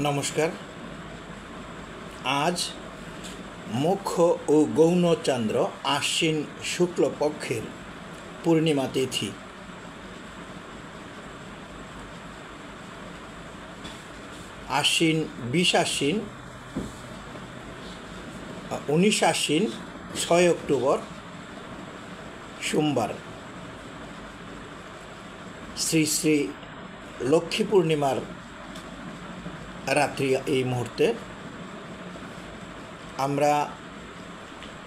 নমস্কার। আজ মুখ্য ও গৌণচন্দ্র আশ্বিন শুক্লপক্ষের পূর্ণিমা তিথি। আশ্বিন 20 আশ্বিন, 19 আশ্বিন, 6 অক্টোবর সোমবার। শ্রী শ্রী লক্ষ্মী পূর্ণিমার রাত্রি এই মুহূর্তে আমরা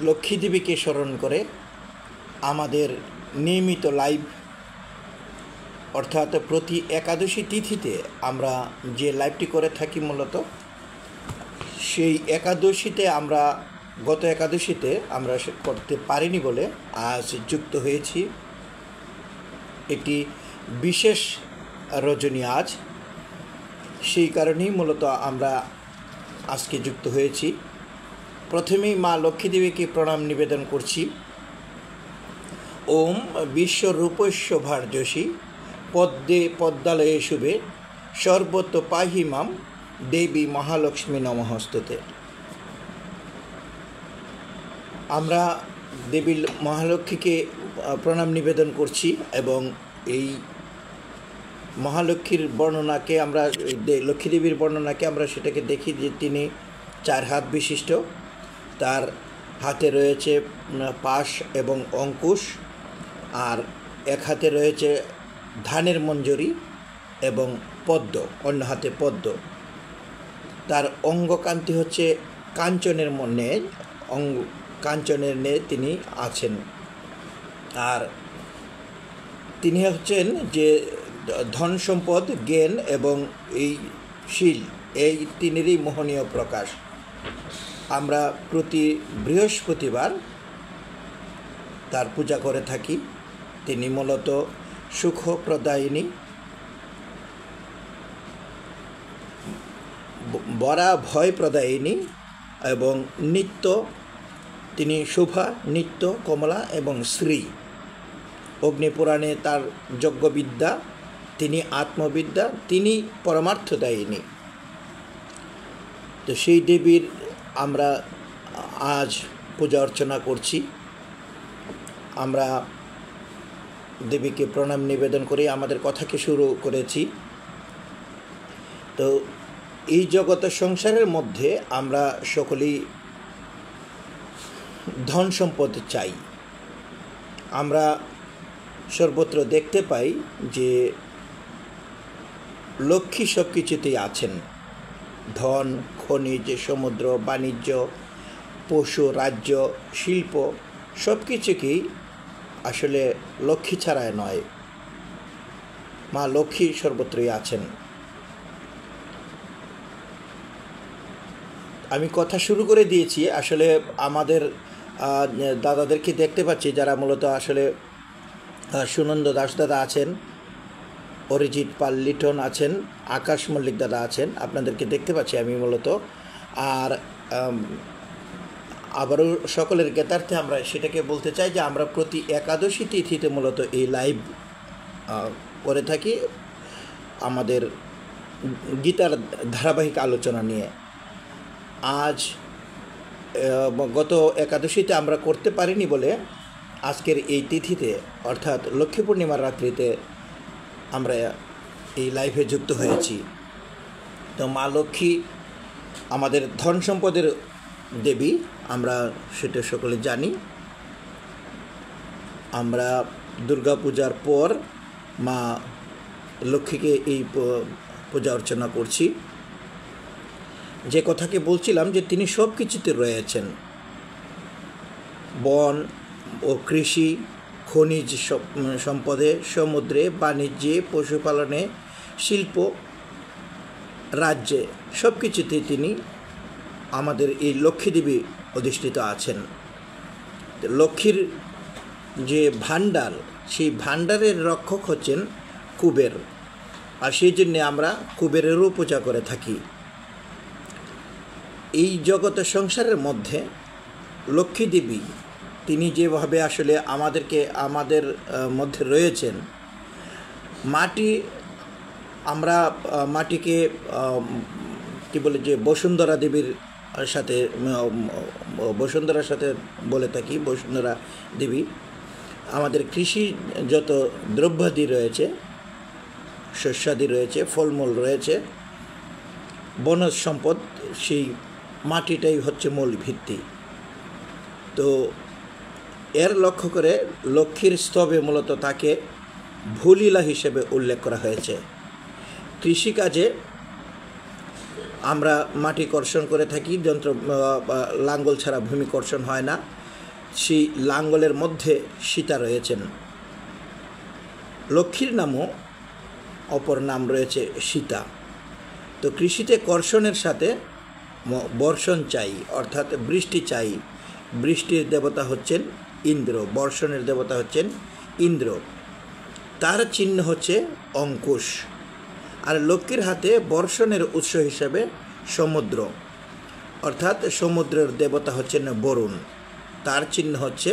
লক্ষ্মী দেবীকে স্মরণ করে আমাদের নিয়মিত লাইভ অর্থাৎ প্রতি একাদশী তিথিতে আমরা যে লাইভটি করে থাকি মূলত সেই একাদশীতে আমরা গত একাদশীতে আমরা করতে পারিনি বলে আজ যুক্ত হয়েছি। একটি বিশেষ রজনী আজ, সেই কারণেই মূলত আমরা আজকে যুক্ত হয়েছি। প্রথমেই মা লক্ষ্মী দেবীকে প্রণাম নিবেদন করছি। ওম বিশ্বরূপস্য ভার্যসী পদ্মে পদ্মালয়ে শুভে সর্বত্র পাহি মাম দেবী মহালক্ষ্মী নমঃস্তুতে। আমরা দেবী মহালক্ষ্মীকে প্রণাম নিবেদন করছি এবং এই মহালক্ষ্মীর বর্ণনাকে আমরা লক্ষ্মী দেবীর বর্ণনাকে আমরা সেটাকে দেখি যে তিনি 4 হাত বিশিষ্ট, তার হাতে রয়েছে পাশ এবং অঙ্কুশ, আর এক হাতে রয়েছে ধানের মঞ্জরি এবং পদ্ম, অন্য হাতে পদ্ম। তার অঙ্গকান্তি হচ্ছে কাঞ্চনের কাঞ্চনের ন্যায় তিনি আছেন। আর তিনি হচ্ছেন যে ধন সম্পদ, জ্ঞান এবং এই শীল, এই তিনেরই মোহনীয় প্রকাশ। আমরা প্রতি বৃহস্পতিবার তার পূজা করে থাকি। তিনি মূলত সুখপ্রদায়িনী, বরা ভয় প্রদায়িনী এবং নিত্য, তিনি শুভা, নিত্য, কমলা এবং শ্রী। অগ্নিপুরাণে তার যজ্ঞবিদ্যা, তিনি আত্মবিদ্যা, তিনি পরমার্থদায়িনী। তো সেই দেবীর আমরা আজ পূজা অর্চনা করছি। আমরা দেবীকে প্রণাম নিবেদন করে আমাদের কথাকে শুরু করেছি। তো এই জগৎ সংসারের মধ্যে আমরা সকলেই ধন সম্পদ চাই। আমরা সর্বত্র দেখতে পাই যে লক্ষ্মী সব কিছুতেই আছেন। ধন, খনিজ, সমুদ্র, বাণিজ্য, পশু, রাজ্য, শিল্প সব কিছুকেই আসলে লক্ষ্মী ছাড়াই নয়, মা লক্ষ্মী সর্বত্রই আছেন। আমি কথা শুরু করে দিয়েছি। আসলে আমাদের দাদাদেরকে দেখতে পাচ্ছি যারা মূলত আসলে সুনন্দ দাস দাদা আছেন, অরিজিৎ পাল লিটন আছেন, আকাশ মল্লিক দাদা আছেন, আপনাদেরকে দেখতে পাচ্ছি আমি মূলত। আর আবারও সকলের জ্ঞাতার্থে আমরা সেটাকে বলতে চাই যে আমরা প্রতি একাদশী তিথিতে মূলত এই লাইভ করে থাকি আমাদের গীতার ধারাবাহিক আলোচনা নিয়ে। আজ গত একাদশীতে আমরা করতে পারিনি বলে আজকের এই তিথিতে অর্থাৎ লক্ষ্মী পূর্ণিমার রাত্রিতে আমরা এই লাইভে যুক্ত হয়েছি। তো মা লক্ষ্মী আমাদের ধন সম্পদের দেবী, আমরা সেটা সকলে জানি। আমরা দুর্গা পূজার পর মা লক্ষ্মীকে এই পূজা অর্চনা করছি। যে কথাকে বলছিলাম যে তিনি সব কিছুতে রয়েছেন, বন ও কৃষি, খনিজ সম্পদে, সমুদ্রে, বাণিজ্যে, পশুপালনে, শিল্প, রাজ্যে সব কিছুতেই তিনি আমাদের এই লক্ষ্মী দেবী অধিষ্ঠিত আছেন। লক্ষ্মীর যে ভাণ্ডার, সেই ভাণ্ডারের রক্ষক হচ্ছেন কুবের, আর সেই জন্যে আমরা কুবেরেরও পূজা করে থাকি। এই জগৎ সংসারের মধ্যে লক্ষ্মী দেবী তিনি যেভাবে আসলে আমাদের মধ্যে রয়েছেন, মাটি, আমরা মাটিকে কি বলে যে বসুন্ধরা দেবীর সাথে বসুন্ধরার সাথে বলে থাকি, বসুন্ধরা দেবী। আমাদের কৃষি যত দ্রব্যাদি রয়েছে, শস্যাদি রয়েছে, ফলমূল রয়েছে, বনজ সম্পদ, সেই মাটিটাই হচ্ছে মূল ভিত্তি। তো এর লক্ষ্য করে লক্ষ্মীর স্তবে মূলত তাকে ভূলীলা হিসেবে উল্লেখ করা হয়েছে। কৃষিকাজে আমরা মাটি কর্ষণ করে থাকি, যন্ত্র লাঙ্গল ছাড়া ভূমি কর্ষণ হয় না। সেই লাঙ্গলের মধ্যে সীতা রয়েছেন। লক্ষ্মীর নামও অপর নাম রয়েছে সীতা। তো কৃষিতে কর্ষণের সাথে বর্ষণ চাই, অর্থাৎ বৃষ্টি চাই। বৃষ্টির দেবতা হচ্ছেন ইন্দ্র, বর্ষণের দেবতা হচ্ছেন ইন্দ্র। তার চিহ্ন হচ্ছে অঙ্কুশ। আর লক্ষ্মীর হাতে বর্ষণের উৎস হিসেবে সমুদ্র, অর্থাৎ সমুদ্রের দেবতা হচ্ছেন বরুণ। তার চিহ্ন হচ্ছে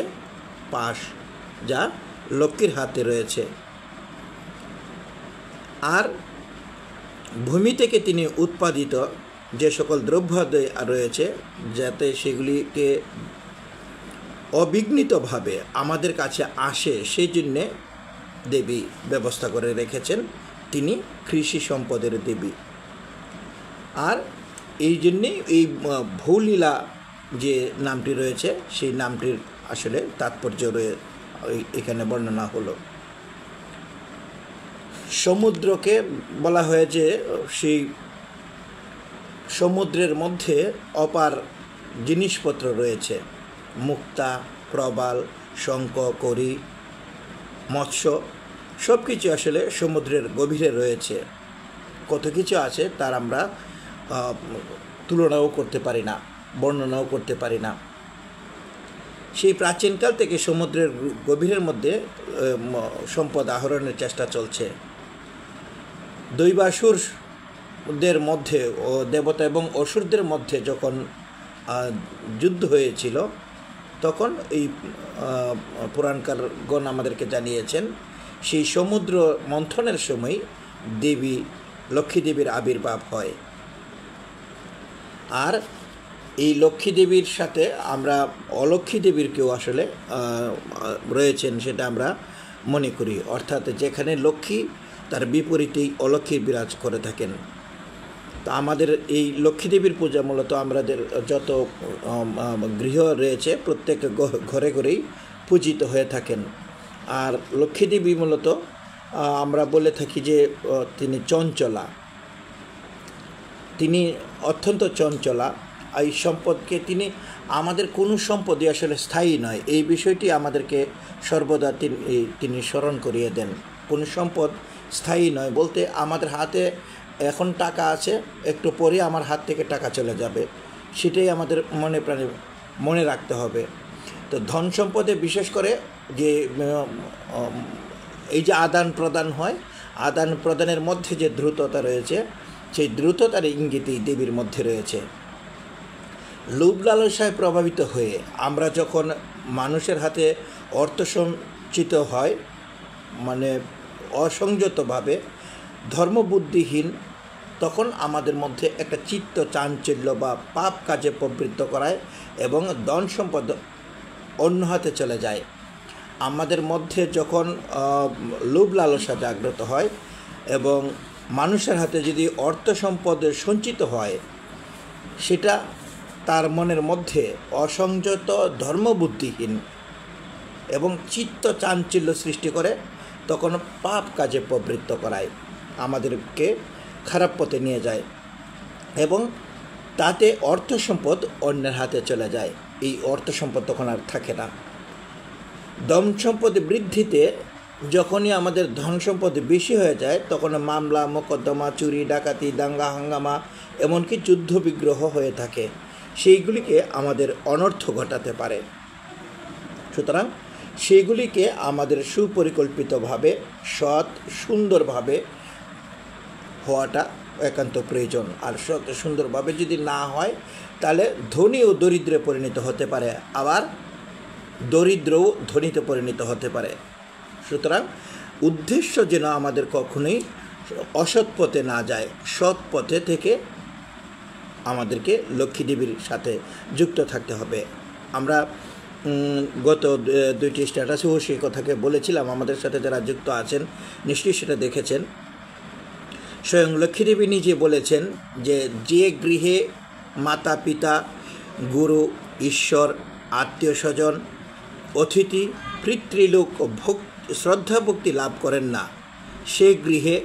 পাশ, যা লক্ষ্মীর হাতে রয়েছে। আর ভূমি থেকে তিনি উৎপাদিত যে সকল দ্রব্যাদি রয়েছে, যাতে সেগুলিকে অবিঘ্নিতভাবে আমাদের কাছে আসে, সেই জন্যে দেবী ব্যবস্থা করে রেখেছেন। তিনি কৃষি সম্পদের দেবী। আর এই জন্যে এই ভূলীলা যে নামটি রয়েছে, সেই নামটির আসলে তাৎপর্য এখানে বর্ণনা হলো। সমুদ্রকে বলা হয় যে সেই সমুদ্রের মধ্যে অপার জিনিসপত্র রয়েছে, মুক্তা, প্রবাল, শঙ্খ, করি, মৎস্য, সব কিছু আসলে সমুদ্রের গভীরে রয়েছে। কত কিছু আছে তার আমরা তুলনাও করতে পারি না, বর্ণনাও করতে পারি না। সেই প্রাচীনকাল থেকে সমুদ্রের গভীরের মধ্যে সম্পদ আহরণের চেষ্টা চলছে। দৈবাসুরদের মধ্যে ও দেবতা এবং অসুরদের মধ্যে যখন যুদ্ধ হয়েছিল, তখন এই পুরাণকারগণ আমাদেরকে জানিয়েছেন সেই সমুদ্র মন্থনের সময় দেবী লক্ষ্মী দেবীর আবির্ভাব হয়। আর এই লক্ষ্মী দেবীর সাথে আমরা অলক্ষ্মী দেবীরকেও আসলে রয়েছেন, সেটা আমরা মনে করি। অর্থাৎ যেখানে লক্ষ্মী, তার বিপরীতেই অলক্ষ্মী বিরাজ করে থাকেন। তো আমাদের এই লক্ষ্মী দেবীর পূজা মূলত আমাদের যত গৃহ রয়েছে প্রত্যেক ঘরে ঘরেই পূজিত হয়ে থাকেন। আর লক্ষ্মী দেবী মূলত আমরা বলে থাকি যে তিনি চঞ্চলা, তিনি অত্যন্ত চঞ্চলা। এই সম্পদকে আমাদের কোনো সম্পদই আসলে স্থায়ী নয়, এই বিষয়টি আমাদেরকে সর্বদা তিনি স্মরণ করিয়ে দেন। কোনো সম্পদ স্থায়ী নয় বলতে আমাদের হাতে এখন টাকা আছে, একটু পরে আমার হাত থেকে টাকা চলে যাবে, সেটাই আমাদের মনে প্রাণে মনে রাখতে হবে। তো ধন সম্পদে বিশেষ করে যে এই যে আদান প্রদান হয়, আদান প্রদানের মধ্যে যে দ্রুততা রয়েছে, সেই দ্রুততার ইঙ্গিতই দেবীর মধ্যে রয়েছে। লোভ লালসায় প্রভাবিত হয়ে আমরা যখন মানুষের হাতে অর্থ সঞ্চিত হয়, মানে অসংযতভাবে ধর্মবুদ্ধিহীন, তখন আমাদের মধ্যে একটা চিত্ত চাঞ্চল্য বা পাপ কাজে প্রবৃত্ত করায় এবং ধন সম্পদ অন্য হাতে চলে যায়। আমাদের মধ্যে যখন লোভ লালসা জাগ্রত হয় এবং মানুষের হাতে যদি অর্থ সম্পদ সঞ্চিত হয়, সেটা তার মনের মধ্যে অসংযত ধর্মবুদ্ধিহীন এবং চিত্ত চাঞ্চল্য সৃষ্টি করে, তখন পাপ কাজে প্রবৃত্ত করায়, আমাদেরকে খারাপ পথে নিয়ে যায় এবং তাতে অর্থ সম্পদ অন্যের হাতে চলে যায়। এই অর্থ সম্পদ তখন আর থাকে না। ধন সম্পদ বৃদ্ধিতে যখনই আমাদের ধন সম্পদ বেশি হয়ে যায়, তখন মামলা মোকদ্দমা, চুরি ডাকাতি, দাঙ্গা হাঙ্গামা, এমনকি যুদ্ধ বিগ্রহ হয়ে থাকে। সেইগুলিকে আমাদের অনর্থ ঘটাতে পারে। সুতরাং সেগুলিকে আমাদের সুপরিকল্পিতভাবে, সৎ সুন্দরভাবে হওয়াটা একান্ত প্রয়োজন। আর সৎ সুন্দরভাবে যদি না হয়, তাহলে ধনী ও দরিদ্রে পরিণত হতে পারে, আবার দরিদ্রও ধনীতে পরিণত হতে পারে। সুতরাং উদ্দেশ্য যেন আমাদের কখনোই অসৎ পথে না যায়, সৎ পথে থেকে আমাদেরকে লক্ষ্মী দেবীর সাথে যুক্ত থাকতে হবে। আমরা গত দুইটি স্ট্যাটাসেও সেই কথাকে বলেছিলাম, আমাদের সাথে যারা যুক্ত আছেন নিশ্চয়ই সেটা দেখেছেন। স্বয়ং লক্ষ্মীদেবী নিজে বলেছেন যে যে গৃহে মাতা পিতা, গুরু, ঈশ্বর, আত্মীয় স্বজন, অতিথি, পিতৃলোক শ্রদ্ধা ভক্তি লাভ করেন না, সেই গৃহে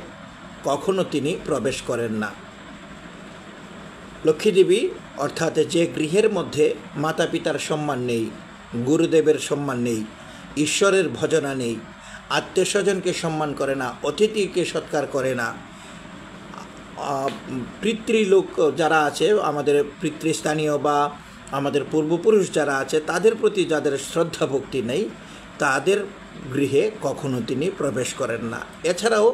কখনো তিনি প্রবেশ করেন না। লক্ষ্মীদেবী অর্থাৎ যে গৃহের মধ্যে মাতা পিতার সম্মান নেই, গুরুদেবের সম্মান নেই, ঈশ্বরের ভজনা নেই, আত্মীয় স্বজনকে সম্মান করে না, অতিথিকে সৎকার করে না, পিতৃলোক যারা আছে, আমাদের পিতৃস্থানীয় বা আমাদের পূর্বপুরুষ যারা আছে, তাদের প্রতি যাদের শ্রদ্ধা ভক্তি নেই, তাদের গৃহে কখনো তিনি প্রবেশ করেন না। এছাড়াও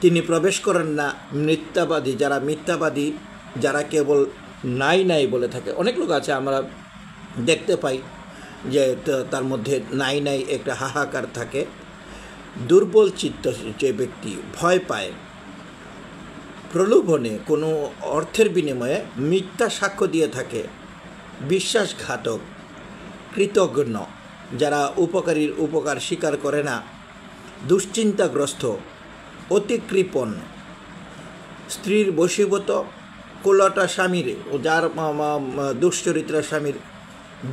তিনি প্রবেশ করেন না মিথ্যাবাদী, যারা মিথ্যাবাদী, যারা কেবল নাই নাই বলে থাকে। অনেক লোক আছে আমরা দেখতে পাই যে তার মধ্যে নাই নাই একটা হাহাকার থাকে। দুর্বল চিত্ত যে ব্যক্তি ভয় পায়, প্রলোভনে কোনো অর্থের বিনিময়ে মিথ্যা সাক্ষ্য দিয়ে থাকে, বিশ্বাসঘাতক, কৃতজ্ঞ, যারা উপকারীর উপকার স্বীকার করে না, দুশ্চিন্তাগ্রস্ত, অতি কৃপণ, স্ত্রীর বশীভূত, কুলটা স্বামীর, যার দুশ্চরিত্র স্বামীর,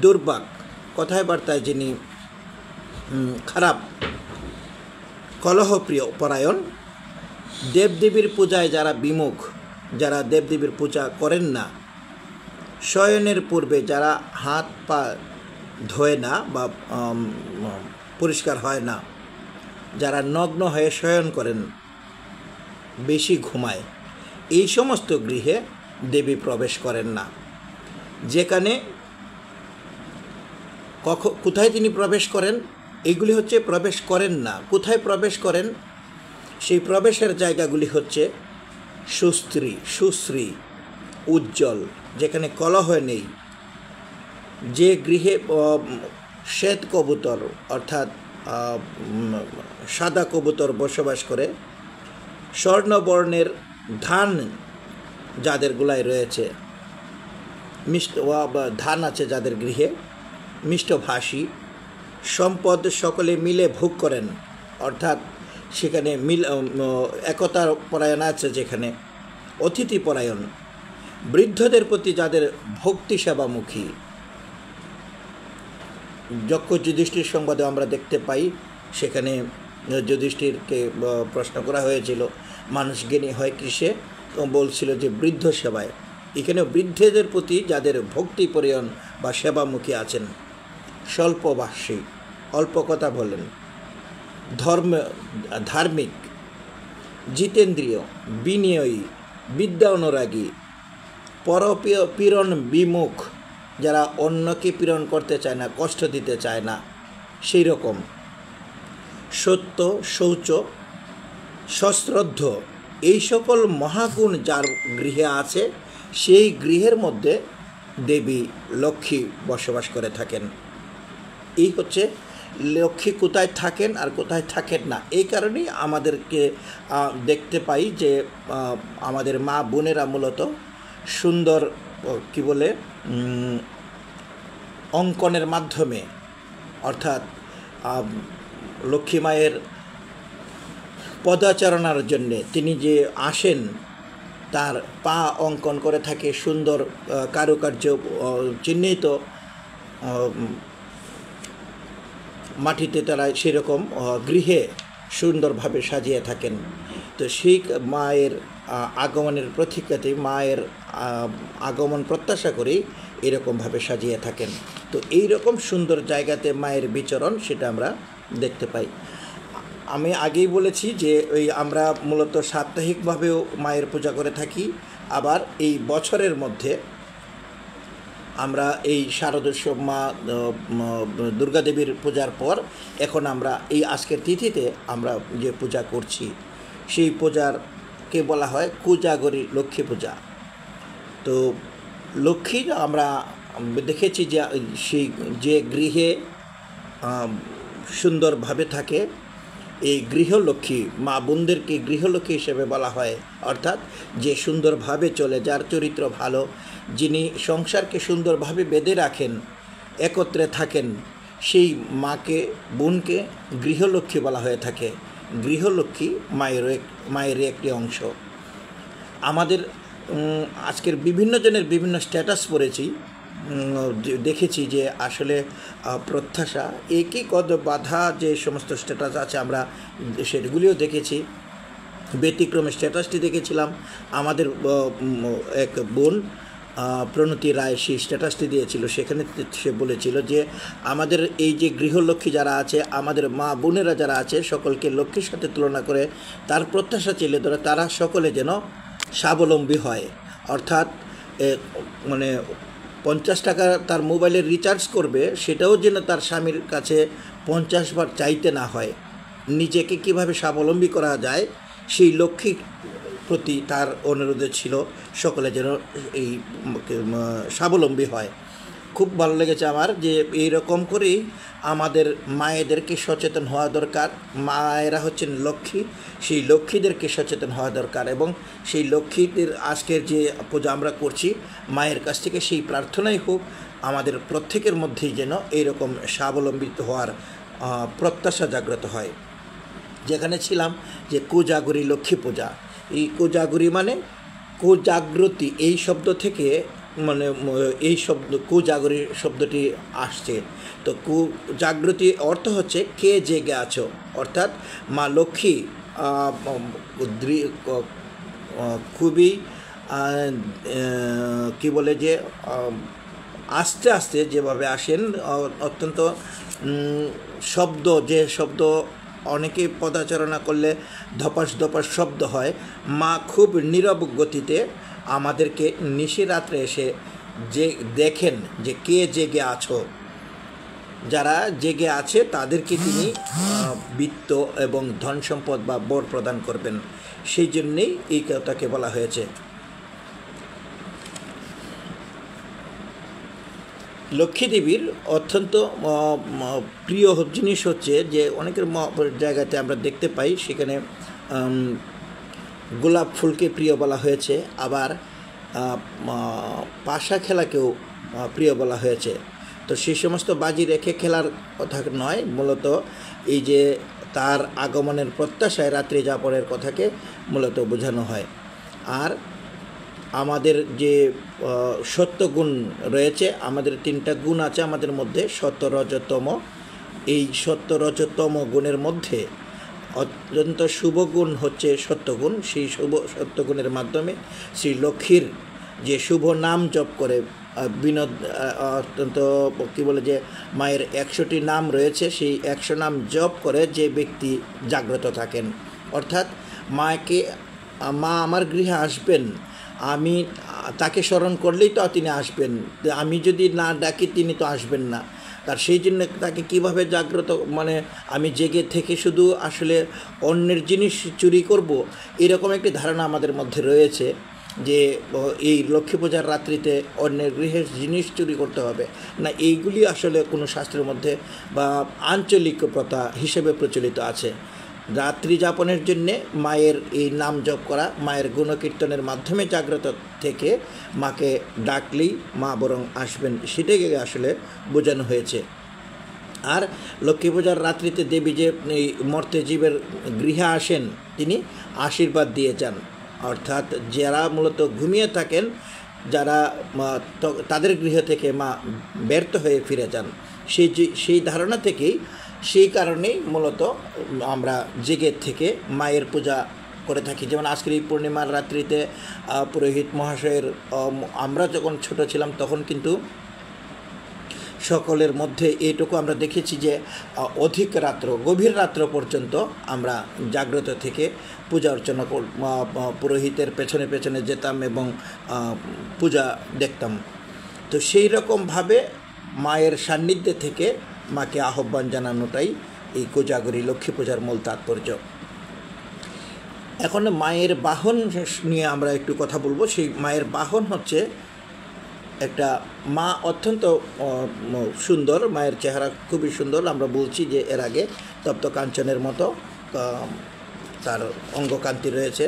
দুর্বাক, কথায় বার্তায় যিনি খারাপ, কলহপ্রিয় পরায়ণ, দেবদেবীর পূজায় যারা বিমুখ, যারা দেবদেবীর পূজা করেন না, শয়নের পূর্বে যারা হাত পা ধোয় না বা পরিষ্কার হয় না, যারা নগ্ন হয়ে শয়ন করেন, বেশি ঘুমায়, এই সমস্ত গৃহে দেবী প্রবেশ করেন না। যেখানে কোথায় তিনি প্রবেশ করেন, এগুলি হচ্ছে প্রবেশ করেন না। কোথায় প্রবেশ করেন? সেই প্রবেশের জায়গাগুলি হচ্ছে সুস্ত্রী, সুশ্রী, উজ্জ্বল, যেখানে কলহ নেই, যে গৃহে শ্বেত কবুতর অর্থাৎ সাদা কবুতর বসবাস করে, স্বর্ণবর্ণের ধান যাদের গোলায় রয়েছে, ধান আছে যাদের গৃহে, মিষ্টভাষী, সম্পদ সকলে মিলে ভোগ করেন, অর্থাৎ সেখানে একতার পরায়ণ আছে, যেখানে অতিথি পরায়ণ, বৃদ্ধদের প্রতি যাদের ভক্তি সেবামুখী। যক্ষ যুধিষ্ঠির সংবাদে আমরা দেখতে পাই, সেখানে যুধিষ্ঠিরকে প্রশ্ন করা হয়েছিল মানুষ জ্ঞানী হয় কিসে, বলছিল যে বৃদ্ধ সেবায়। এখানে বৃদ্ধদের প্রতি যাদের ভক্তিপরায়ণ বা সেবামুখী আছেন, স্বল্পভাষী, অল্প কথা বলেন, ধার্মিক, জিতেন্দ্রীয়, বিনয়ী, বিদ্যা অনুরাগী, পরপীড়ন বিমুখ, যারা অন্যকে পীড়ন করতে চায় না, কষ্ট দিতে চায় না, সেই রকম সত্য, শৌচ, সশ্রদ্ধ, এই সকল মহাগুণ যার গৃহে আছে, সেই গৃহের মধ্যে দেবী লক্ষ্মী বসবাস করে থাকেন। এই হচ্ছে লক্ষ্মী কোথায় থাকেন আর কোথায় থাকেন না। এই কারণেই আমাদেরকে দেখতে পাই যে আমাদের মা বোনেরা মূলত সুন্দর কি বলে অঙ্কনের মাধ্যমে, অর্থাৎ লক্ষ্মী মায়ের পদাচারণার জন্যে তিনি যে আসেন, তার পা অঙ্কন করে থাকে, সুন্দর কারুকার্য চিহ্নিত মাটিতে তারা সেরকম গৃহে সুন্দরভাবে সাজিয়ে থাকেন। তো সেই মায়ের আগমনের প্রতীক্ষাতে, মায়ের আগমন প্রত্যাশা করেই এরকমভাবে সাজিয়ে থাকেন। তো এই রকম সুন্দর জায়গাতে মায়ের বিচরণ, সেটা আমরা দেখতে পাই। আমি আগেই বলেছি যে আমরা মূলত সাপ্তাহিকভাবেও মায়ের পূজা করে থাকি, আবার এই বছরের মধ্যে আমরা এই শারদোৎসব মা দুর্গা দেবীর পূজার পর এখন আমরা এই আজকের তিথিতে আমরা যে পূজা করছি, সেই পূজারকে বলা হয় কোজাগরী লক্ষ্মী পূজা। তো লক্ষ্মী আমরা দেখেছি যে সেই যে গৃহে সুন্দরভাবে থাকে, এই গৃহলক্ষ্মী মা বোনদেরকে গৃহলক্ষ্মী হিসেবে বলা হয়, অর্থাৎ যে সুন্দরভাবে চলে, যার চরিত্র ভালো, যিনি সংসারকে সুন্দরভাবে বেঁধে রাখেন, একত্রে থাকেন, সেই মাকে বোনকে গৃহলক্ষ্মী বলা হয়ে থাকে। গৃহলক্ষ্মী মায়ের একটি অংশ। আমাদের আজকের বিভিন্ন জনের বিভিন্ন স্ট্যাটাস পড়েছি, দেখেছি যে আসলে প্রত্যাশা একই বাধা যে সমস্ত স্ট্যাটাস আছে আমরা সেগুলিও দেখেছি। ব্যতিক্রমে স্ট্যাটাসটি দেখেছিলাম আমাদের এক বোন প্রণতি রায় সেই স্ট্যাটাসটি দিয়েছিল। সেখানে সে বলেছিল যে আমাদের এই যে গৃহলক্ষ্মী যারা আছে, আমাদের মা বোনেরা যারা আছে, সকলকে লক্ষ্মীর সাথে তুলনা করে তার প্রত্যাশা ছিল তারা সকলে যেন স্বাবলম্বী হয়, অর্থাৎ মানে 50 টাকা তার মোবাইলের রিচার্জ করবে, সেটাও যেন তার স্বামীর কাছে 50 বার চাইতে না হয়। নিজেকে কিভাবে স্বাবলম্বী করা যায় সেই লক্ষ্যের প্রতি তার অনুরোধ ছিল সকলে যেন এই স্বাবলম্বী হয়। খুব ভালো লেগেছে আমার যে এইরকম করেই আমাদের মায়েদেরকে সচেতন হওয়া দরকার। মায়েরা হচ্ছেন লক্ষ্মী, সেই লক্ষ্মীদেরকে সচেতন হওয়া দরকার এবং সেই লক্ষ্মীদের আজকের যে পূজা আমরা করছি মায়ের কাছ থেকে সেই প্রার্থনাই হোক আমাদের প্রত্যেকের মধ্যেই যেন এইরকম স্বাবলম্বিত হওয়ার প্রত্যাশা জাগ্রত হয়। যেখানে ছিলাম যে কোজাগরী লক্ষ্মী পূজা, এই কোজাগরী মানে কোজাগ্রতি, এই শব্দ থেকে মানে এই শব্দ কোজাগরী শব্দটি আসছে। তো কোজাগ্রতি অর্থ হচ্ছে কে জেগে আছো, অর্থাৎ মা লক্ষ্মী খুবই কি বলে যে আস্তে আস্তে যেভাবে আসেন, অত্যন্ত শব্দ অনেকে পদাচারণা করলে ধপাস ধপাস শব্দ হয়। মা খুব নীরব গতিতে আমাদেরকে নিশিরাত্রে এসে যে দেখেন যে কে জেগে আছো, যারা জেগে আছে তাদেরকে তিনি বিত্ত এবং ধন সম্পদ বা বর প্রদান করবেন। সেই জন্যেই এই কথাকে বলা হয়েছে। লক্ষ্মী দেবীর অত্যন্ত প্রিয় জিনিস হচ্ছে যে অনেকের জায়গাতে আমরা দেখতে পাই সেখানে গোলাপ ফুলকে প্রিয় বলা হয়েছে, আবার পাশা খেলাকেও প্রিয় বলা হয়েছে। তো সেই সমস্ত বাজি রেখে খেলার কথা নয়, মূলত এই যে তার আগমনের প্রত্যাশায় রাত্রি যাপনের কথাকে মূলত বোঝানো হয়। আর আমাদের যে সত্যগুণ রয়েছে, আমাদের 3টা গুণ আছে আমাদের মধ্যে, সত্য রজতম। এই সত্য রজতম গুণের মধ্যে অত্যন্ত শুভ গুণ হচ্ছে সত্যগুণ। সেই সত্যগুণের মাধ্যমে শ্রী লক্ষ্মীর যে শুভ নাম জপ করে অত্যন্ত কী বলে যে মায়ের 100টি নাম রয়েছে, সেই 100 নাম জপ করে যে ব্যক্তি জাগ্রত থাকেন, অর্থাৎ মা আমার গৃহে আসবেন, আমি তাকে স্মরণ করলেই তো তিনি আসবেন, আমি যদি না ডাকি তিনি তো আসবেন না। তার সেই জন্য তাকে কীভাবে জাগ্রত, মানে আমি জেগে থেকে শুধু আসলে অন্যের জিনিস চুরি করব, এরকম একটি ধারণা আমাদের মধ্যে রয়েছে যে এই লক্ষ্মী পূজার রাত্রিতে অন্যের গৃহের জিনিস চুরি করতে হবে না। এইগুলি আসলে কোনো শাস্ত্রের মধ্যে বা আঞ্চলিক প্রথা হিসেবে প্রচলিত আছে। রাত্রি যাপনের জন্যে মায়ের এই নাম জপ করা, মায়ের গুণকীর্তনের মাধ্যমে জাগ্রত থেকে মাকে ডাকলেই মা বরং আসবেন, সেটাকে আসলে বোঝানো হয়েছে। আর লক্ষ্মী পূজার রাত্রিতে দেবী যে এই মর্তে জীবের গৃহে আসেন, তিনি আশীর্বাদ দিয়ে যান, অর্থাৎ যারা মূলত ঘুমিয়ে থাকেন, যারা তাদের গৃহ থেকে মা ব্যর্থ হয়ে ফিরে যান, সেই ধারণা থেকেই, সেই কারণেই মূলত আমরা জেগে থেকে মায়ের পূজা করে থাকি। যেমন আজকের এই পূর্ণিমার রাত্রিতে পুরোহিত মহাশয়ের, আমরা যখন ছোট ছিলাম তখন কিন্তু সকলের মধ্যে এইটুকু আমরা দেখেছি যে অধিক রাত্র, গভীর রাত্র পর্যন্ত আমরা জাগ্রত থেকে পূজা অর্চনা পুরোহিতের পেছনে পেছনে যেতাম এবং পূজা দেখতাম। তো সেই রকমভাবে মায়ের সান্নিধ্যে থেকে মাকে আহ্বান জানানোটাই এই কোজাগরী লক্ষ্মী পূজার মূল তাৎপর্য। এখন মায়ের বাহন নিয়ে আমরা একটু কথা বলবো। সেই মায়ের বাহন হচ্ছে একটা মা, অত্যন্ত সুন্দর, মায়ের চেহারা খুবই সুন্দর। আমরা বলছি যে এর আগে তপ্ত কাঞ্চনের মতো তার অঙ্গকান্তি রয়েছে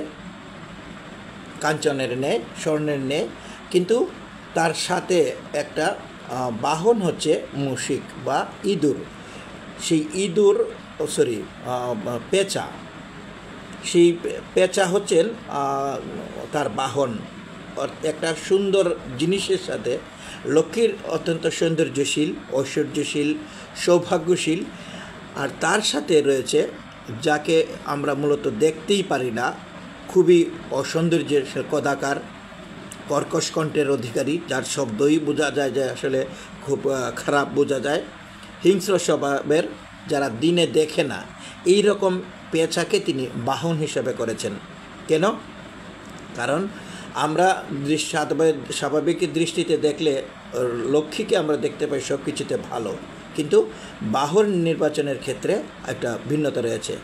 কাঞ্চনের ন্যায়, স্বর্ণের ন্যায়, কিন্তু তার সাথে একটা বাহন হচ্ছে মুশিক বা ইঁদুর। সেই ইঁদুর পেঁচা, সেই পেঁচা হচ্ছেন তার বাহন। একটা সুন্দর জিনিসের সাথে লক্ষ্মীর অত্যন্ত সৌন্দর্যশীল, ঐশ্বর্যশীল, সৌভাগ্যশীল, আর তার সাথে রয়েছে যাকে আমরা মূলত দেখতেই পারি না, খুবই অসৌন্দর্যের কদাকার, কর্কশ কণ্ঠের অধিকারী, যার শব্দই বোঝা যায় যে আসলে খুব খারাপ বোঝা যায়, হিংস্র স্বভাবের, যারা দিনে দেখে না, এই রকম পেঁচাকে তিনি বাহন হিসেবে করেছেন। কেন? কারণ আমরা স্বাভাবিক দৃষ্টিতে দেখলে লক্ষ্মীকে আমরা দেখতে পাই সব কিছুতে ভালো, কিন্তু বাহন নির্বাচনের ক্ষেত্রে একটা ভিন্নতা রয়েছে।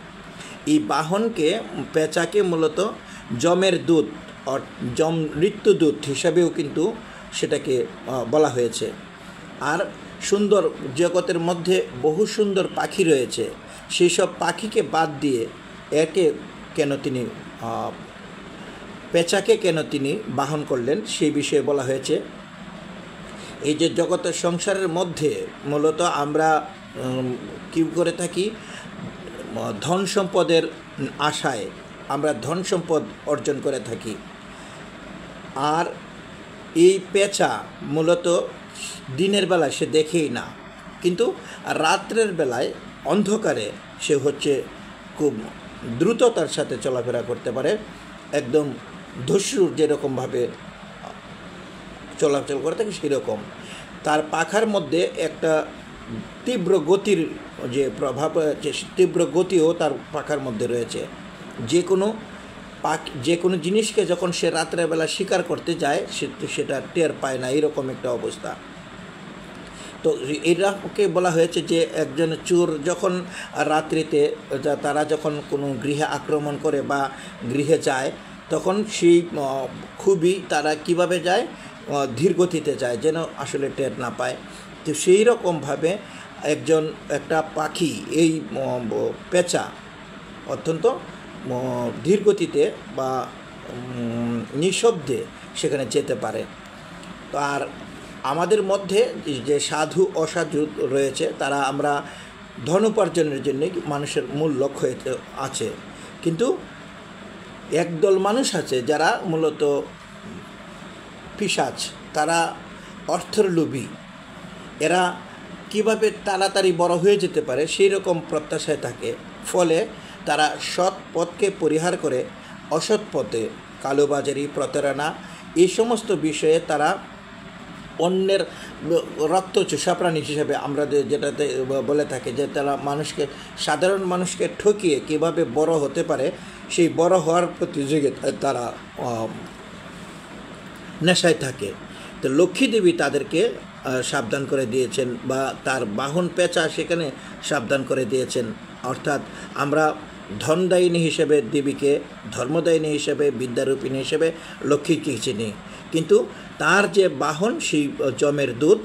এই বাহনকে, পেঁচাকে মূলত যমের দূত, যম মৃত্যুদূত হিসাবেও কিন্তু সেটাকে বলা হয়েছে। আর সুন্দর জগতের মধ্যে বহু সুন্দর পাখি রয়েছে, সেই সব পাখিকে বাদ দিয়ে একে কেন তিনি, পেঁচাকে কেন তিনি বাহন করলেন, সেই বিষয়ে বলা হয়েছে। এই যে জগতের সংসারের মধ্যে মূলত আমরা কী করে থাকি, ধন সম্পদের আশায় আমরা ধন সম্পদ অর্জন করে থাকি। আর এই পেঁচা মূলত দিনের বেলায় সে দেখেই না, কিন্তু রাত্রের বেলায় অন্ধকারে সে হচ্ছে খুব দ্রুততার সাথে চলাফেরা করতে পারে, একদম দস্যুর যেরকমভাবে চলাচল করে থাকে সেরকম। তার পাখার মধ্যে একটা তীব্র গতির যে প্রভাব রয়েছে, তীব্র গতিও তার পাখার মধ্যে রয়েছে। যে কোনো জিনিসকে যখন সে রাত্রেবেলা শিকার করতে যায় সেটা টের পায় না, এরকম একটা অবস্থা। তো এটাকে বলা হয়েছে যে একজন চোর যখন রাত্রিতে তারা যখন কোনো গৃহে আক্রমণ করে বা গৃহে যায়, তখন সেই খুবই তারা কিভাবে যায়, ধীর গতিতে যায়, যেন আসলে টের না পায়। তো সেই রকমভাবে একটা পাখি, এই পেঁচা অত্যন্ত ধীর গতিতে বা নিঃশব্দে সেখানে যেতে পারে। তো আর আমাদের মধ্যে যে সাধু অসাধু রয়েছে, তারা আমরা ধন উপার্জনের জন্য মানুষের মূল লক্ষ্য আছে, কিন্তু একদল মানুষ আছে যারা মূলত পিশাচ, তারা অর্থের লোভী। এরা কিভাবে তাড়াতাড়ি বড় হয়ে যেতে পারে সেই রকম প্রত্যাশায় থাকে, ফলে তারা সৎ পথকে পরিহার করে অসৎ পথে, কালোবাজারি, প্রতারণা, এই সমস্ত বিষয়ে তারা অন্যের রক্ত চোষা প্রাণী হিসেবে আমরা যেটাতে বলে থাকি, যে তারা সাধারণ মানুষকে ঠকিয়ে কিভাবে বড় হতে পারে সেই বড় হওয়ার প্রতিযোগিতায় তারা নেশায় থাকে। তো লক্ষ্মী দেবী তাদেরকে সাবধান করে দিয়েছেন, বা তার বাহন পেঁচা সেখানে সাবধান করে দিয়েছেন। অর্থাৎ আমরা ধনদায়িনী হিসেবে দেবীকে, ধর্মদায়িনী হিসেবে, বিদ্যারূপিণী হিসেবে লক্ষ্মীকে চিনি, কিন্তু তার যে বাহন সেই যমের দূত,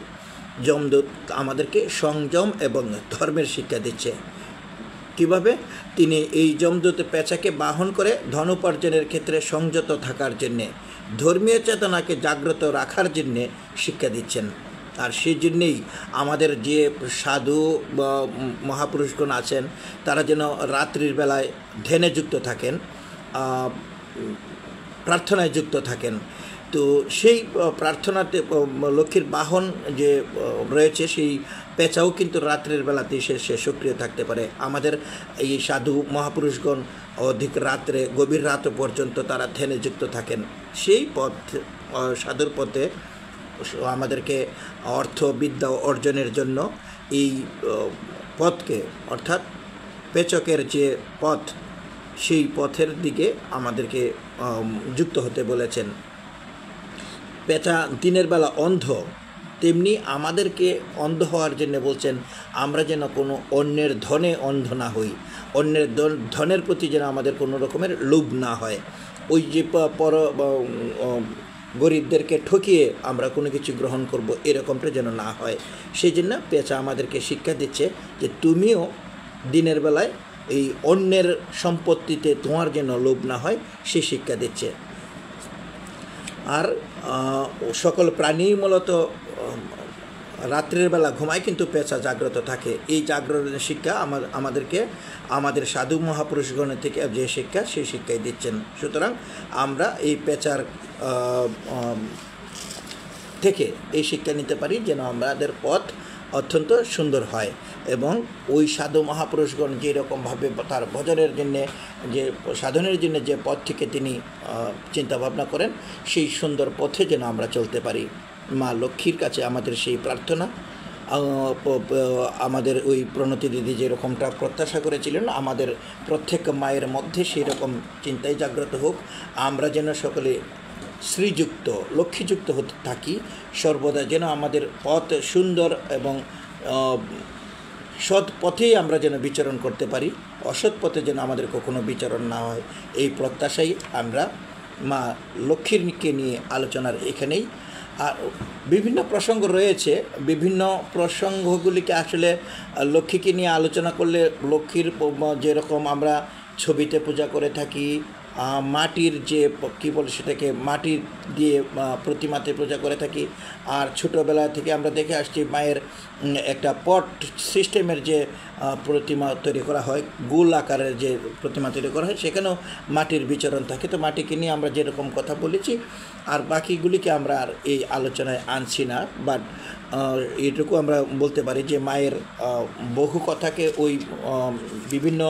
যমদূত আমাদেরকে সংযম এবং ধর্মের শিক্ষা দিচ্ছে। কিভাবে তিনি এই যমদূত পেঁচাকে বাহন করে ধন উপার্জনের ক্ষেত্রে সংযত থাকার জন্যে, ধর্মীয় চেতনাকে জাগ্রত রাখার জন্যে শিক্ষা দিচ্ছেন। আর সেই জন্যেই আমাদের যে সাধু বা মহাপুরুষগণ আছেন, তারা যেন রাত্রির বেলায় ধ্যানে যুক্ত থাকেন, প্রার্থনায় যুক্ত থাকেন। তো সেই প্রার্থনাতে লক্ষ্মীর বাহন যে রয়েছে, সেই পেঁচাও কিন্তু রাত্রের বেলাতেই সে সক্রিয় থাকতে পারে। আমাদের এই সাধু মহাপুরুষগণ অধিক রাত্রে, গভীর রাত পর্যন্ত তারা ধ্যানে যুক্ত থাকেন। সেই পথ, সাধুর পথে আমাদেরকে অর্থ বিদ্যা অর্জনের জন্য এই পথকে, অর্থাৎ পেচকের যে পথ, সেই পথের দিকে আমাদেরকে যুক্ত হতে বলেছেন। পেঁচা দিনের বেলা অন্ধ, তেমনি আমাদেরকে অন্ধ হওয়ার জন্য বলছেন, আমরা যেন কোনো অন্যের ধনে অন্ধ না হই, অন্যের ধনের প্রতি যেন আমাদের কোনো রকমের লোভ না হয়। ওই যে গরিবদেরকে ঠকিয়ে আমরা কোনো কিছু গ্রহণ করব, এরকমটা যেন না হয়। সেই জন্য পেঁচা আমাদেরকে শিক্ষা দিচ্ছে যে তুমিও দিনের বেলায় এই অন্যের সম্পত্তিতে তোমার যেন লোভ না হয় সেই শিক্ষা দিচ্ছে। আর সকল প্রাণী মূলত রাত্রের বেলা ঘুমায়, কিন্তু পেঁচা জাগ্রত থাকে। এই জাগরণের শিক্ষা আমাদেরকে আমাদের সাধু মহাপুরুষগণের থেকে যে শিক্ষা, সেই শিক্ষাই দিচ্ছেন। সুতরাং আমরা এই পেঁচার থেকে এই শিক্ষা নিতে পারি যেন আমাদের পথ অত্যন্ত সুন্দর হয়, এবং ওই সাধু মহাপুরুষগণ যেরকমভাবে তার ভজনের জন্যে, যে সাধনের জন্য যে পথ থেকে তিনি চিন্তাভাবনা করেন, সেই সুন্দর পথে যেন আমরা চলতে পারি। মা লক্ষ্মীর কাছে আমাদের সেই প্রার্থনা। আমাদের ওই প্রণতি দিদি যেরকমটা প্রত্যাশা করেছিলেন, আমাদের প্রত্যেক মায়ের মধ্যে সেই রকম চিন্তাই জাগ্রত হোক। আমরা যেন সকলে শ্রীযুক্ত, লক্ষ্মীযুক্ত হতে থাকি, সর্বদা যেন আমাদের পথ সুন্দর এবং সৎ পথেই আমরা যেন বিচরণ করতে পারি, অসৎ পথে যেন আমাদের কখনো বিচরণ না হয়, এই প্রত্যাশাই আমরা মা লক্ষ্মীরকে নিয়ে আলোচনার এখানেই। আর বিভিন্ন প্রসঙ্গ রয়েছে, বিভিন্ন প্রসঙ্গগুলিকে আসলে লক্ষ্মীকে নিয়ে আলোচনা করলে, লক্ষ্মীর যেরকম আমরা ছবিতে পূজা করে থাকি, মাটির যে কী বলে সেটাকে মাটির দিয়ে প্রতিমাতে পূজা করে থাকি, আর ছোটোবেলা থেকে আমরা দেখে আসছি মায়ের একটা পট সিস্টেমের যে প্রতিমা তৈরি করা হয়, গোল আকারের যে প্রতিমা তৈরি করা হয়, সেখানেও মাটির বিচরণ থাকে। তো মাটিকে নিয়ে আমরা যেরকম কথা বলেছি, আর বাকিগুলিকে আমরা আর এই আলোচনায় আনছি না, বাট এটুকু আমরা বলতে পারি যে মায়ের বহু কথাকে ওই বিভিন্ন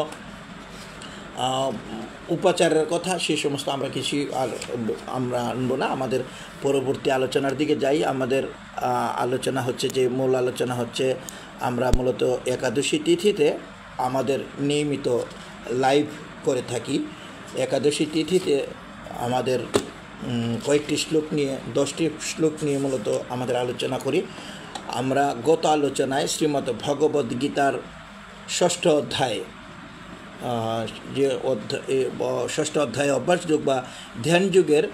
উপাচারের কথা, সেই সমস্ত আমরা কিছু আর আমরা আনবো না। আমাদের পরবর্তী আলোচনার দিকে যাই। আমাদের আলোচনা হচ্ছে, যে মূল আলোচনা হচ্ছে, আমরা মূলত একাদশী তিথিতে আমাদের নিয়মিত লাইভ করে থাকি। একাদশী তিথিতে আমাদের কয়েকটি শ্লোক নিয়ে, 10টি শ্লোক নিয়ে মূলত আমাদের আলোচনা করি। আমরা গত আলোচনায় শ্রীমদ্ ভগবদ গীতার 6ষ্ঠ অধ্যায়, যে ষষ্ঠ অধ্যায় অভ্যাস যোগ বা ধ্যান যুগের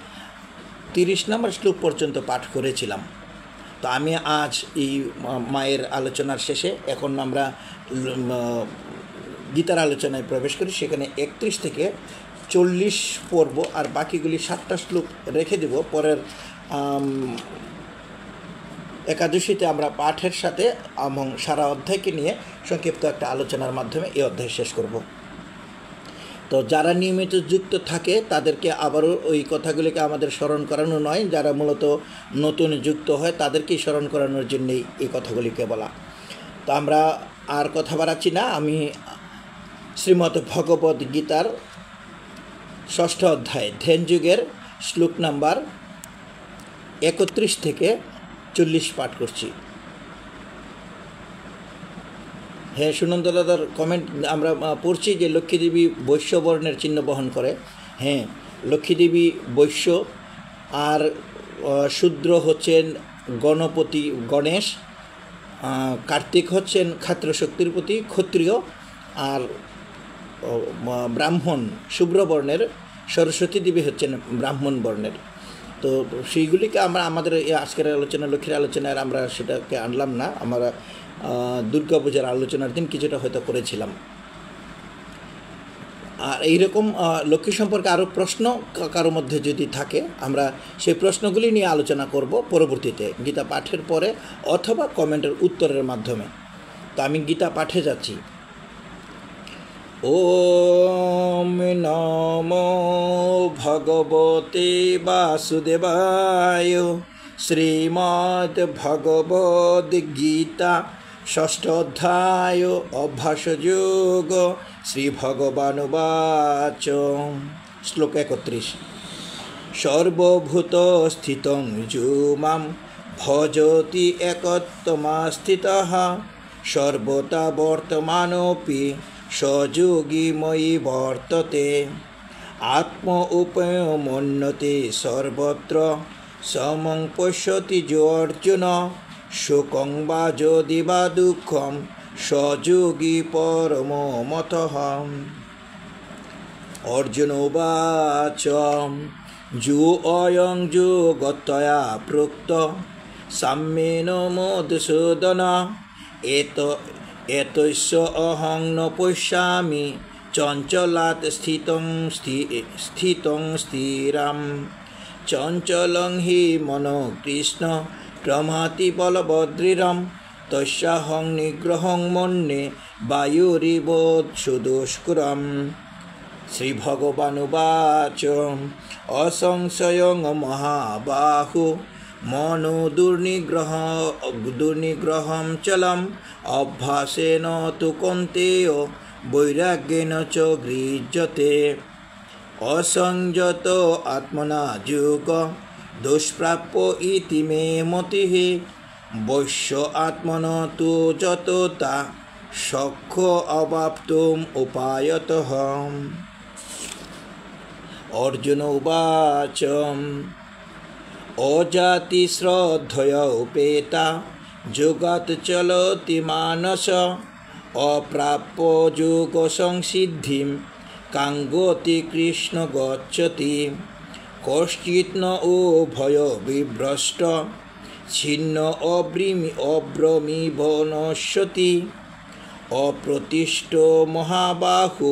30 নম্বর শ্লোক পর্যন্ত পাঠ করেছিলাম। তো আমি আজ এই মায়ের আলোচনার শেষে এখন আমরা গীতার আলোচনায় প্রবেশ করি। সেখানে 31 থেকে 40 পর্ব, আর বাকিগুলি 7টা শ্লোক রেখে দেব পরের একাদশীতে আমরা পাঠের সাথে, এবং সারা অধ্যায়কে নিয়ে সংক্ষিপ্ত একটা আলোচনার মাধ্যমে এই অধ্যায় শেষ করব। তো যারা নিয়মিত যুক্ত থাকে তাদেরকে আবারও ওই কথাগুলিকে আমাদের স্মরণ করানো নয়, যারা মূলত নতুন যুক্ত হয় তাদেরকেই স্মরণ করানোর জন্যেই এই কথাগুলিকে বলা। তো আমরা আর কথা বাড়াচ্ছি না, আমি শ্রীমদ্ ভগবদ গীতার 6ষ্ঠ অধ্যায় ধ্যান যুগের শ্লোক নাম্বার 31 থেকে 40 পাঠ করছি। হ্যাঁ, সুনন্দ দাদার কমেন্ট আমরা পড়ছি যে লক্ষ্মীদেবী বৈশ্য বর্ণের চিহ্ন বহন করে। হ্যাঁ, লক্ষ্মীদেবী বৈশ্য, আর শূদ্র হচ্ছেন গণপতি গণেশ, কার্তিক হচ্ছেন ক্ষাত্র শক্তির প্রতি ক্ষত্রিয়, আর ব্রাহ্মণ শুভ্রবর্ণের সরস্বতী দেবী হচ্ছেন ব্রাহ্মণ বর্ণের। তো সেইগুলিকে আমরা আমাদের আজকের আলোচনা, লক্ষ্মীর আলোচনায় আমরা সেটাকে আনলাম না। আমরা দুর্গা পূজার আলোচনার দিন কিছুটা হয়তো করেছিলাম। আর এইরকম লক্ষ্মী সম্পর্কে আরও প্রশ্ন কারোর মধ্যে যদি থাকে, আমরা সেই প্রশ্নগুলি নিয়ে আলোচনা করব পরবর্তীতে গীতা পাঠের পরে, অথবা কমেন্টের উত্তরের মাধ্যমে। তো আমি গীতা পাঠে যাচ্ছি। ওম নমো ভগবতে বাসুদেবায়। শ্রীমদ্ ভগবদ গীতা 6ষ্ঠ অধ্যায় অভ্যাস যোগ। শ্রী ভগবানুবাচ। শ্লোক 31। সর্বভূত স্থিতং যো মাম ভজতি একত্বমাস্থিতঃ সর্বতা বর্তমানোপি সযোগী ময়ি বর্ততে। আত্ম উপমন্যতে সর্বত্র সমং পশ্যতি যো অর্জুন সুখং বা যদি বা দুঃখম সযোগী পরমো মতঃ। অর্জুন উবাচ। যো অয়ং যোগতয়া প্রোক্ত সাম্যেন মধুসূদন এতস্য অহং ন পশ্যামি চঞ্চলাৎ স্থিতং স্থিরাম চঞ্চলং হি মনো কৃষ্ণ প্রমাতি বলবদ্রিরম তস্যাহং নিগ্রহং মন্যে বায়ুরিবোৎসুদুষ্করম। শ্রীভগবানুবাচ অসংশয়ং মহাবাহু মনো দুর্নিগ্রহম চলম অভ্যাসেন তু কৌন্তেয় বৈরাগ্যেন চ গৃহ্যতে। অসংযত আত্মনা যোগ দুষ্প্রাপ্য ইতি মে মতিঃ বৈশ্য আত্মন তু যততা সখ্য অবাপ্তুম উপায়তঃ। অর্জুন উবাচ অজাতি শ্রদ্ধয় উপেতা যোগাৎ চলতি মানস অপ্রাপ্য যোগ সংসিদ্ধিম কাঙ্গতি কৃষ্ণ গচ্ছতি। কশ্চিৎ ন উভয় বিভ্রষ্ট ছিন্ন অব্রমিব নশ্যতি অপ্রতিষ্ঠ মহাবাহু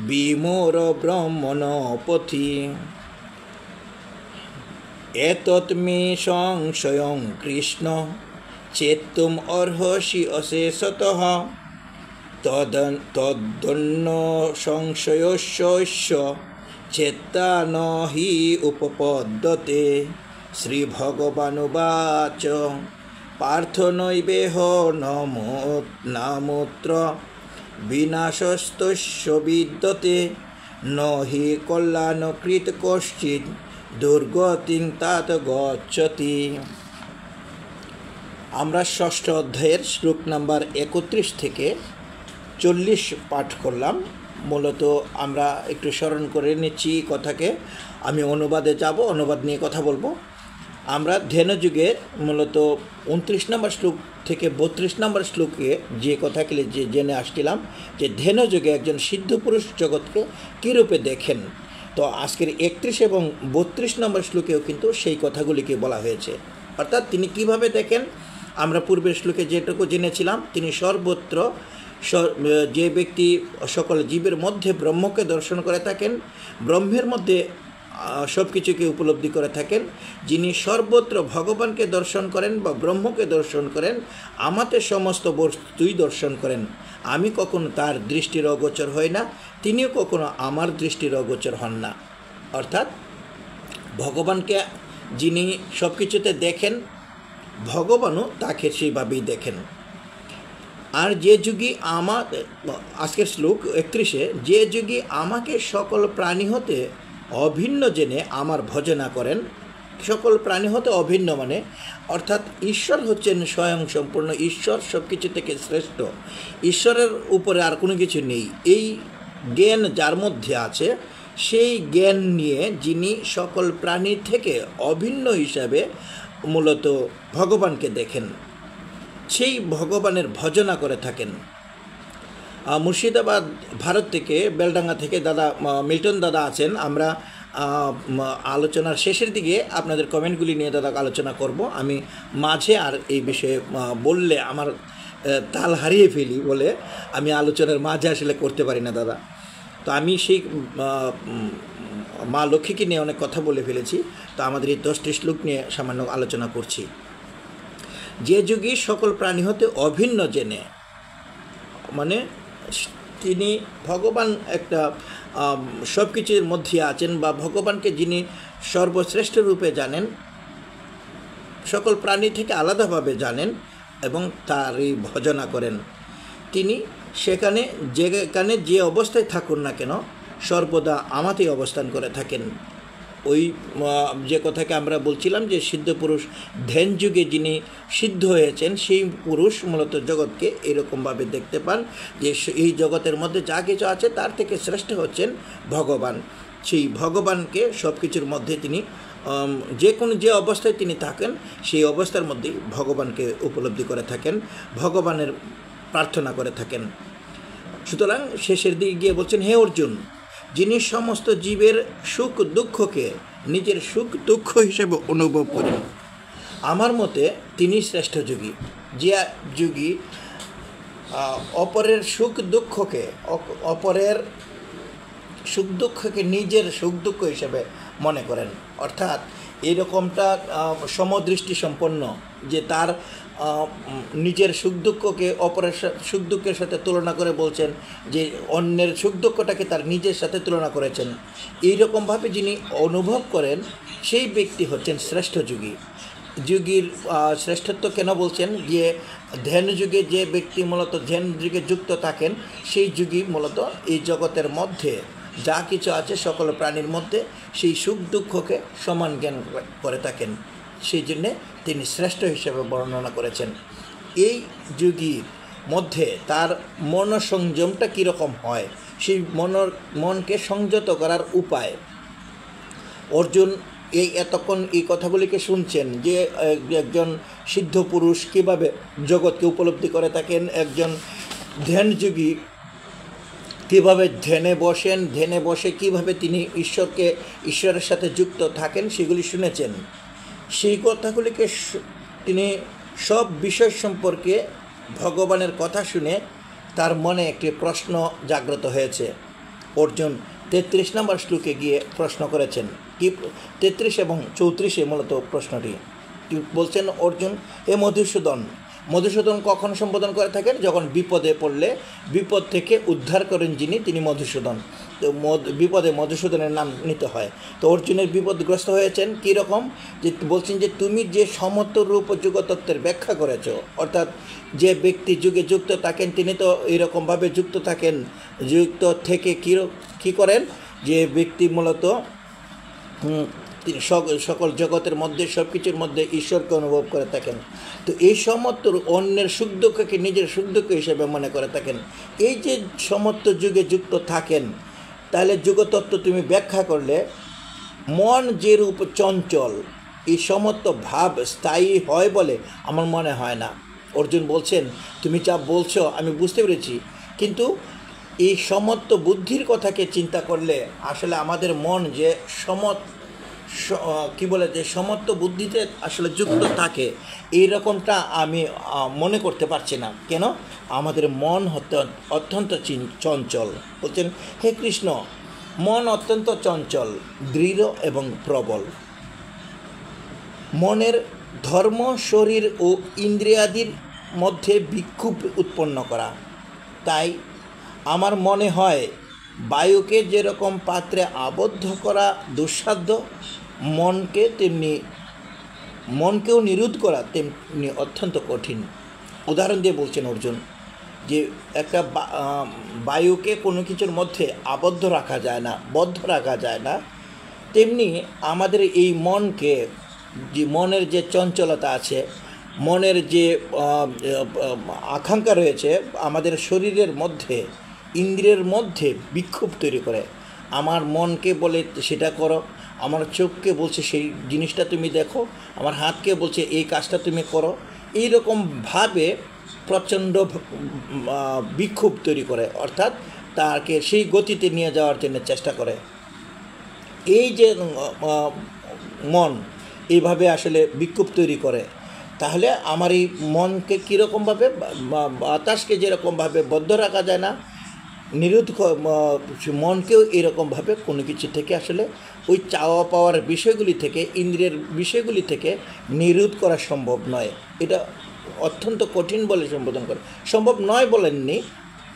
বিমূঢ় ব্রহ্মণ পথি। এতৎ মে সংশয়ং কৃষ্ণ চেত্তুম অর্হসি অশেষতঃ তদন্য সংশয়স্য চেত্তা ন হি উপপদ্যতে। শ্রীভগবানুবাচ পার্থ নৈবেহ নামুত্র বিনাশস্তস্য বিদ্যতে ন হি কল্যাণকৃত কশ্চিৎ দুর্গতিং তাত গচ্ছতি। আমরা ষষ্ঠ অধ্যায়ের শ্লোক নাম্বার 31 থেকে 40 পাঠ করলাম। মূলত আমরা একটু স্মরণ করে নিচ্ছি কথাকে। আমি অনুবাদে যাব, অনুবাদ নিয়ে কথা বলবো। আমরা ধ্যানযুগে মূলত 29 নম্বর শ্লোক থেকে 32 নম্বর শ্লোকে যে কথাগুলি জেনে আসছিলাম যে ধ্যানযুগে একজন সিদ্ধ পুরুষ জগৎকে কীরূপে দেখেন। তো আজকের 31 এবং 32 নম্বর শ্লোকেও কিন্তু সেই কথাগুলিকে বলা হয়েছে। অর্থাৎ তিনি কিভাবে দেখেন, আমরা পূর্বের শ্লোকে যেটুকু জেনেছিলাম, তিনি সর্বত্র যে ব্যক্তি সকল জীবের মধ্যে ব্রহ্মকে দর্শন করে থাকেন, ব্রহ্মের মধ্যে সব কিছুকে উপলব্ধি করে থাকেন, যিনি সর্বত্র ভগবানকে দর্শন করেন বা ব্রহ্মকে দর্শন করেন, আমাদের সমস্ত বস্তুই দর্শন করেন। আমি কখনো তার দৃষ্টির অগোচর হই না, তিনিও কখনো আমার দৃষ্টির অগোচর হন না। অর্থাৎ ভগবানকে যিনি সব কিছুতে দেখেন, ভগবানও তাকে সেইভাবেই দেখেন। আর যে যুগী আজকের শ্লোক 31-এ, যে যুগী আমাকে সকল প্রাণী হতে অভিন্ন জেনে আমার ভজনা করেন। সকল প্রাণী হতে অভিন্ন মানে অর্থাৎ ঈশ্বর হচ্ছেন স্বয়ং সম্পূর্ণ, ঈশ্বর সব কিছু থেকে শ্রেষ্ঠ, ঈশ্বরের উপরে আর কোনো কিছু নেই। এই জ্ঞান যার মধ্যে আছে, সেই জ্ঞান নিয়ে যিনি সকল প্রাণী থেকে অভিন্ন হিসাবে মূলত ভগবানকে দেখেন, সেই ভগবানের ভজনা করে থাকেন। মুর্শিদাবাদ ভারত থেকে, বেলডাঙ্গা থেকে দাদা মিল্টন দাদা আছেন। আমরা আলোচনার শেষের দিকে আপনাদের কমেন্টগুলি নিয়ে দাদা আলোচনা করব। আমি মাঝে আর এই বিষয়ে বললে আমার তাল হারিয়ে ফেলি বলে আমি আলোচনার মাঝে আসলে করতে পারি না দাদা। তো আমি সেই মা লক্ষ্মীকে নিয়ে অনেক কথা বলে ফেলেছি। তো আমাদের এই 10টি শ্লোক নিয়ে সামান্য আলোচনা করছি। যে যুগী সকল প্রাণী হতে অভিন্ন জেনে, মানে তিনি ভগবান একটা সব কিছুর মধ্যে আছেন বা ভগবানকে যিনি সর্বশ্রেষ্ঠ রূপে জানেন, সকল প্রাণী থেকে আলাদাভাবে জানেন এবং তারই ভজনা করেন। তিনি যেখানে যে অবস্থায় থাকুন না কেন সর্বদা আমাতেই অবস্থান করে থাকেন। ওই যে কথাকে আমরা বলছিলাম যে সিদ্ধ পুরুষ ধ্যান যুগে যিনি সিদ্ধ হয়েছেন, সেই পুরুষ মূলত জগৎকে এরকমভাবে দেখতে পান যে এই জগতের মধ্যে যা কিছু আছে তার থেকে শ্রেষ্ঠ হচ্ছেন ভগবান। সেই ভগবানকে সব কিছুর মধ্যে তিনি যে অবস্থায় তিনি থাকেন সেই অবস্থার মধ্যেই ভগবানকে উপলব্ধি করে থাকেন, ভগবানের প্রার্থনা করে থাকেন। সুতরাং শেষের দিকে গিয়ে বলছেন, হে অর্জুন, যিনি সমস্ত জীবের সুখ দুঃখকে নিজের সুখ দুঃখ হিসেবে অনুভব করেন, আমার মতে তিনি শ্রেষ্ঠ যোগী। যে যোগী অপরের সুখ দুঃখকে, অপরের সুখ দুঃখকে নিজের সুখ দুঃখ হিসেবে মনে করেন, অর্থাৎ এরকমটা সমদৃষ্টি সম্পন্ন যে তার নিজের সুখ দুঃখকে অপরের সুখ দুঃখের সাথে তুলনা করে বলছেন যে অন্যের সুখ দুঃখটাকে তার নিজের সাথে তুলনা করেছেন। এইরকমভাবে যিনি অনুভব করেন সেই ব্যক্তি হচ্ছেন শ্রেষ্ঠ যোগী। যোগীর শ্রেষ্ঠত্ব কেন বলছেন? যে ধ্যান যুগে যে ব্যক্তি মূলত ধ্যান যুগে যুক্ত থাকেন সেই যোগী মূলত এই জগতের মধ্যে যা কিছু আছে সকল প্রাণীর মধ্যে সেই সুখ দুঃখকে সমান জ্ঞান করে থাকেন, সেই জন্যে তিনি শ্রেষ্ঠ হিসেবে বর্ণনা করেছেন। এই যোগীর মধ্যে তার মনসংযমটা কীরকম হয়, সেই মনকে সংযত করার উপায় অর্জুন এতক্ষণ এই কথাগুলিকে শুনছেন যে একজন সিদ্ধ পুরুষ কীভাবে জগৎকে উপলব্ধি করে থাকেন, একজন ধ্যানযোগী কীভাবে ধ্যানে বসেন, ধ্যানে বসে কীভাবে তিনি ঈশ্বরের সাথে যুক্ত থাকেন সেগুলি শুনেছেন। সেই কথাগুলিকে তিনি সব বিষয় সম্পর্কে ভগবানের কথা শুনে তার মনে একটি প্রশ্ন জাগ্রত হয়েছে। অর্জুন 33 নম্বর শ্লোকে গিয়ে প্রশ্ন করেছেন, কি 33 এবং 34 মূলত প্রশ্নটি বলছেন অর্জুন, হে মধুসূদন কখন সম্বোধন করে থাকেন? যখন বিপদে পড়লে বিপদ থেকে উদ্ধার করেন যিনি, তিনি মধুসূদন। তো বিপদে মধুসূদনের নাম নিতে হয়। তো অর্জুনের বিপদগ্রস্ত হয়েছেন কীরকম? যে বলছেন যে তুমি যে সমত্ব রূপ যুগতত্ত্বের ব্যাখ্যা করেছ, অর্থাৎ যে ব্যক্তি যুগে যুক্ত থাকেন তিনি তো এরকমভাবে যুক্ত থাকেন, যুক্ত থেকে কী করেন? যে ব্যক্তি মূলত তিনি সকল জগতের মধ্যে সব কিছুর মধ্যে ঈশ্বরকে অনুভব করে থাকেন। তো এই সমস্ত অন্যের সুখ দুঃখকে নিজের সুখ দুঃখ হিসেবে মনে করে থাকেন। এই যে সমস্ত যুগে যুক্ত থাকেন, তাহলে যুগতত্ত্ব তুমি ব্যাখ্যা করলে মন যে রূপ চঞ্চল, এই সমস্ত ভাব স্থায়ী হয় বলে আমার মনে হয় না। অর্জুন বলছেন, তুমি যা বলছো আমি বুঝতে পেরেছি, কিন্তু এই সমস্ত বুদ্ধির কথাকে চিন্তা করলে আসলে আমাদের মন যে যে সমস্ত বুদ্ধিতে আসলে যুক্ত থাকে এইরকমটা আমি মনে করতে পারছি না। কেন? আমাদের মন অত্যন্ত চঞ্চল। বলছেন, হে কৃষ্ণ, মন অত্যন্ত চঞ্চল, দৃঢ় এবং প্রবল। মনের ধর্ম শরীর ও ইন্দ্রিয়াদির মধ্যে বিক্ষোভ উৎপন্ন করা। তাই আমার মনে হয় বায়ুকে যেরকম পাত্রে আবদ্ধ করা দুঃসাধ্য, মনকেও নিরোধ করা তেমনি অত্যন্ত কঠিন। উদাহরণ দিয়ে বলছেন অর্জুন যে একটা বায়ুকে কোনো কিছুর মধ্যে আবদ্ধ রাখা যায় না, বদ্ধ রাখা যায় না, তেমনি আমাদের এই মনকে, যে মনের যে চঞ্চলতা আছে, মনের যে আকাঙ্ক্ষা রয়েছে, আমাদের শরীরের মধ্যে ইন্দ্রিয়ের মধ্যে বিক্ষোভ তৈরি করে। আমার মনকে বলে সেটা করো, আমার চোখকে বলছে সেই জিনিসটা তুমি দেখো, আমার হাতকে বলছে এই কাজটা তুমি করো। এইরকমভাবে প্রচণ্ড বিক্ষোভ তৈরি করে, অর্থাৎ তাকে সেই গতিতে নিয়ে যাওয়ার জন্য চেষ্টা করে। এই যে মন এইভাবে আসলে বিক্ষোভ তৈরি করে, তাহলে আমার এই মনকে কীরকমভাবে, বাতাসকে যেরকমভাবে বদ্ধ রাখা যায় না, নিরোধ মনকেও এরকমভাবে কোনো কিছু থেকে আসলে ওই চাওয়া পাওয়ার বিষয়গুলি থেকে, ইন্দ্রিয়ের বিষয়গুলি থেকে নিরোধ করা সম্ভব নয়। এটা অত্যন্ত কঠিন বলে সম্বোধন করে, সম্ভব নয় বলেননি,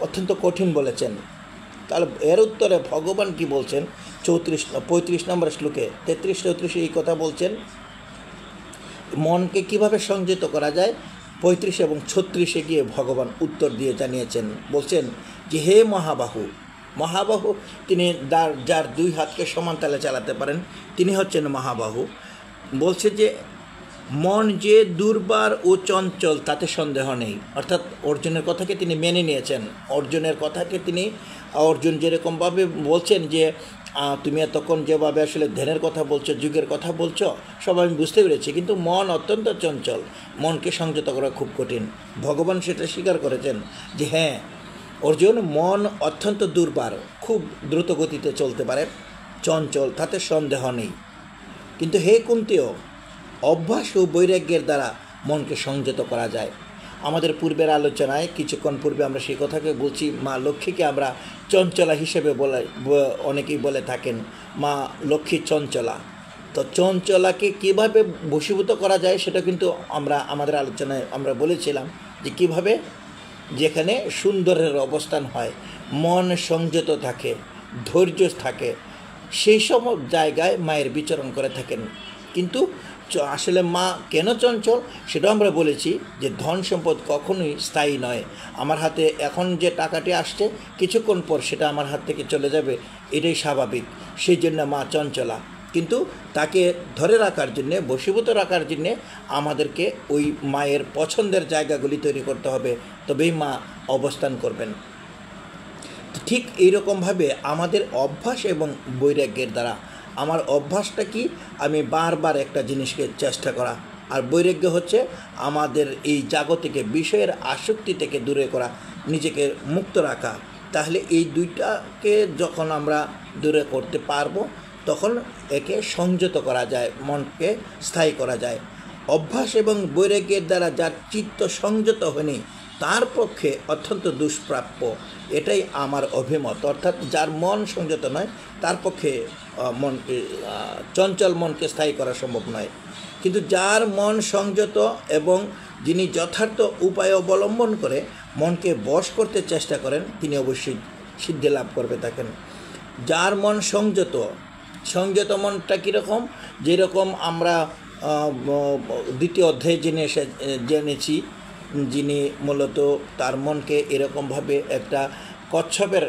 অত্যন্ত কঠিন বলেছেন। তাহলে এর উত্তরে ভগবান কি বলছেন? 35 নম্বর শ্লোকে 33-34 এই কথা বলছেন, মনকে কিভাবে সংযত করা যায়। 35 এবং 36 গিয়ে ভগবান উত্তর দিয়ে জানিয়েছেন, বলছেন যে হে মহাবাহু, তিনি যার 2 হাতকে সমান তালে চালাতে পারেন তিনি হচ্ছেন মহাবাহু। বলছে যে মন যে দুর্বার ও চঞ্চল তাতে সন্দেহ নেই। অর্থাৎ অর্জুনের কথাকে তিনি মেনে নিয়েছেন। অর্জুন যেরকমভাবে বলছেন যে তুমি এতক্ষণ যেভাবে আসলে ধ্যানের কথা বলছো, যুগের কথা বলছো, সব আমি বুঝতে পেরেছি, কিন্তু মন অত্যন্ত চঞ্চল, মনকে সংযত করা খুব কঠিন। ভগবান সেটা স্বীকার করেছেন যে হ্যাঁ অর্জুন, মন অত্যন্ত দুর্বার, খুব দ্রুত গতিতে চলতে পারে, চঞ্চল, তাতে সন্দেহ নেই। কিন্তু হে কুন্তিও, অভ্যাস ও বৈরাগ্যের দ্বারা মনকে সংযত করা যায়। আমাদের পূর্বের আলোচনায় কিছুক্ষণ পূর্বে আমরা সেই কথাকে বলছি, মা লক্ষ্মীকে আমরা চঞ্চলা হিসেবে অনেকেই বলে থাকেন, মা লক্ষ্মী চঞ্চলা। তো চঞ্চলাকে কীভাবে বশীভূত করা যায় সেটা কিন্তু আমরা আমাদের আলোচনায় আমরা বলেছিলাম যে কীভাবে, যেখানে সুন্দরের অবস্থান হয়, মন সংযত থাকে, ধৈর্য থাকে, সেই সব জায়গায় মায়ের বিচরণ করে থাকেন। কিন্তু আসলে মা কেন চঞ্চল সেটাও আমরা বলেছি যে ধন সম্পদ কখনোই স্থায়ী নয়। আমার হাতে এখন যে টাকাটি আসছে, কিছুক্ষণ পর সেটা আমার হাত থেকে চলে যাবে, এটাই স্বাভাবিক। সেই জন্য মা চঞ্চলা। কিন্তু তাকে ধরে রাখার জন্যে, বশীভূত রাখার জন্যে আমাদেরকে ওই মায়ের পছন্দের জায়গাগুলি তৈরি করতে হবে, তবেই মা অবস্থান করবেন। ঠিক এইরকমভাবে আমাদের অভ্যাস এবং বৈরাগ্যের দ্বারা, আমার অভ্যাসটা কি, আমি বারবার একটা জিনিসকে চেষ্টা করা, আর বৈরাগ্য হচ্ছে আমাদের এই জাগতিকে বিষয়ের আসক্তি থেকে দূরে করা, নিজেকে মুক্ত রাখা। তাহলে এই দুইটাকে যখন আমরা দূরে করতে পারবো, তখন একে সংযত করা যায়, মনকে স্থায়ী করা যায়। অভ্যাস এবং বৈরাগ্যের দ্বারা যার চিত্ত সংযত হয়নি, তার পক্ষে অত্যন্ত দুষ্প্রাপ্য, এটাই আমার অভিমত। অর্থাৎ যার মন সংযত নয়, তার পক্ষে মনকে চঞ্চল মনকে স্থায়ী করা সম্ভব নয়। কিন্তু যার মন সংযত এবং যিনি যথার্থ উপায় অবলম্বন করে মনকে বশ করতে চেষ্টা করেন, তিনি অবশ্যই সিদ্ধি লাভ করবে থাকেন। যার মন সংযত, সংযত মনটা কীরকম, যেরকম আমরা দ্বিতীয় অধ্যায়ে জেনেছি, যিনি মূলত তার মনকে এরকমভাবে একটা কচ্ছপের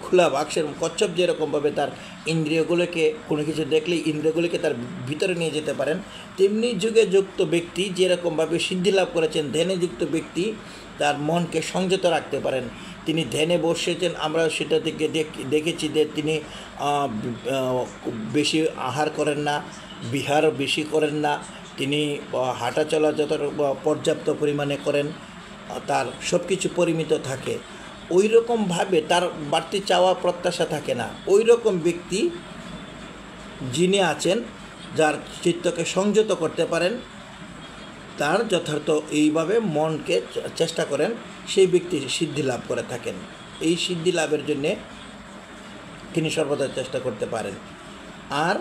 খোলা বাক্সের, কচ্ছপ যেরকমভাবে তার ইন্দ্রিয়গুলোকে, কোনো কিছু দেখলেই ইন্দ্রিয়গুলোকে তার ভিতরে নিয়ে যেতে পারেন, তেমনি যুগে যুক্ত ব্যক্তি যেরকমভাবে সিদ্ধি লাভ করেছেন, ধ্যানে যুক্ত ব্যক্তি তার মনকে সংযত রাখতে পারেন। তিনি ধ্যানে বসেছেন, আমরা সেটা থেকে দেখেছি যে তিনি বেশি আহার করেন না, বিহার বেশি করেন না, তিনি হাঁটা চলা যত পর্যাপ্ত পরিমাণে করেন, তার সব কিছু পরিমিত থাকে। ওই রকমভাবে তার বাড়তি চাওয়া প্রত্যাশা থাকে না। ওই রকম ব্যক্তি যিনি আছেন, যার চিত্তকে সংযত করতে পারেন, তার যথার্থ এইভাবে মনকে চেষ্টা করেন, সেই ব্যক্তি সিদ্ধি লাভ করে থাকেন। এই সিদ্ধি লাভের জন্যে তিনি সর্বদা চেষ্টা করতে পারেন। আর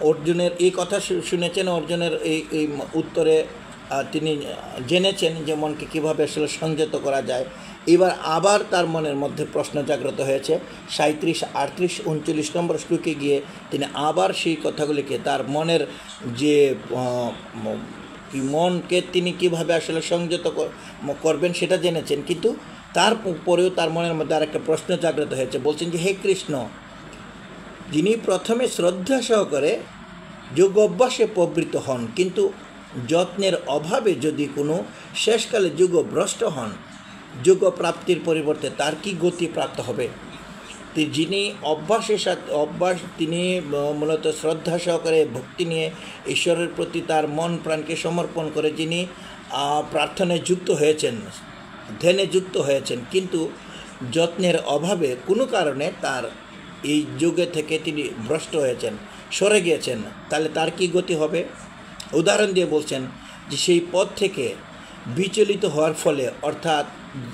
অর্জুনের এই কথা শুনেছেন, অর্জুনের এই উত্তরে তিনি জেনেছেন যে মনকে কীভাবে আসলে সংযত করা যায়। এবার আবার তার মনের মধ্যে প্রশ্ন জাগ্রত হয়েছে। 37, 38, 39 নম্বর শ্লোকে গিয়ে তিনি আবার সেই কথাগুলিকে, তার মনের যে মনকে তিনি কীভাবে আসলে সংযত করবেন সেটা জেনেছেন, কিন্তু তারপরেও তার মনের মধ্যে আরেকটা প্রশ্ন জাগ্রত হয়েছে। বলছেন যে, হে কৃষ্ণ, যিনি প্রথমে শ্রদ্ধা সহকারে যোগ অভ্যাসে প্রবৃত্ত হন, কিন্তু যত্নের অভাবে যদি কোনো শেষকালে যোগভ্রষ্ট হন, যোগ প্রাপ্তির পরিবর্তে তার কি গতি প্রাপ্ত হবে? যিনি তিনি মূলত শ্রদ্ধা সহকারে ভক্তি নিয়ে ঈশ্বরের প্রতি তার মন প্রাণকে সমর্পণ করে যিনি প্রার্থনায় যুক্ত হয়েছেন, ধ্যানে যুক্ত হয়েছেন, কিন্তু যত্নের অভাবে কোনো কারণে তার এই যুগে থেকে তিনি ভ্রষ্ট হয়েছেন, সরে গিয়েছেন, তাহলে তার কি গতি হবে? উদাহরণ দিয়ে বলছেন যে সেই পথ থেকে বিচলিত হওয়ার ফলে, অর্থাৎ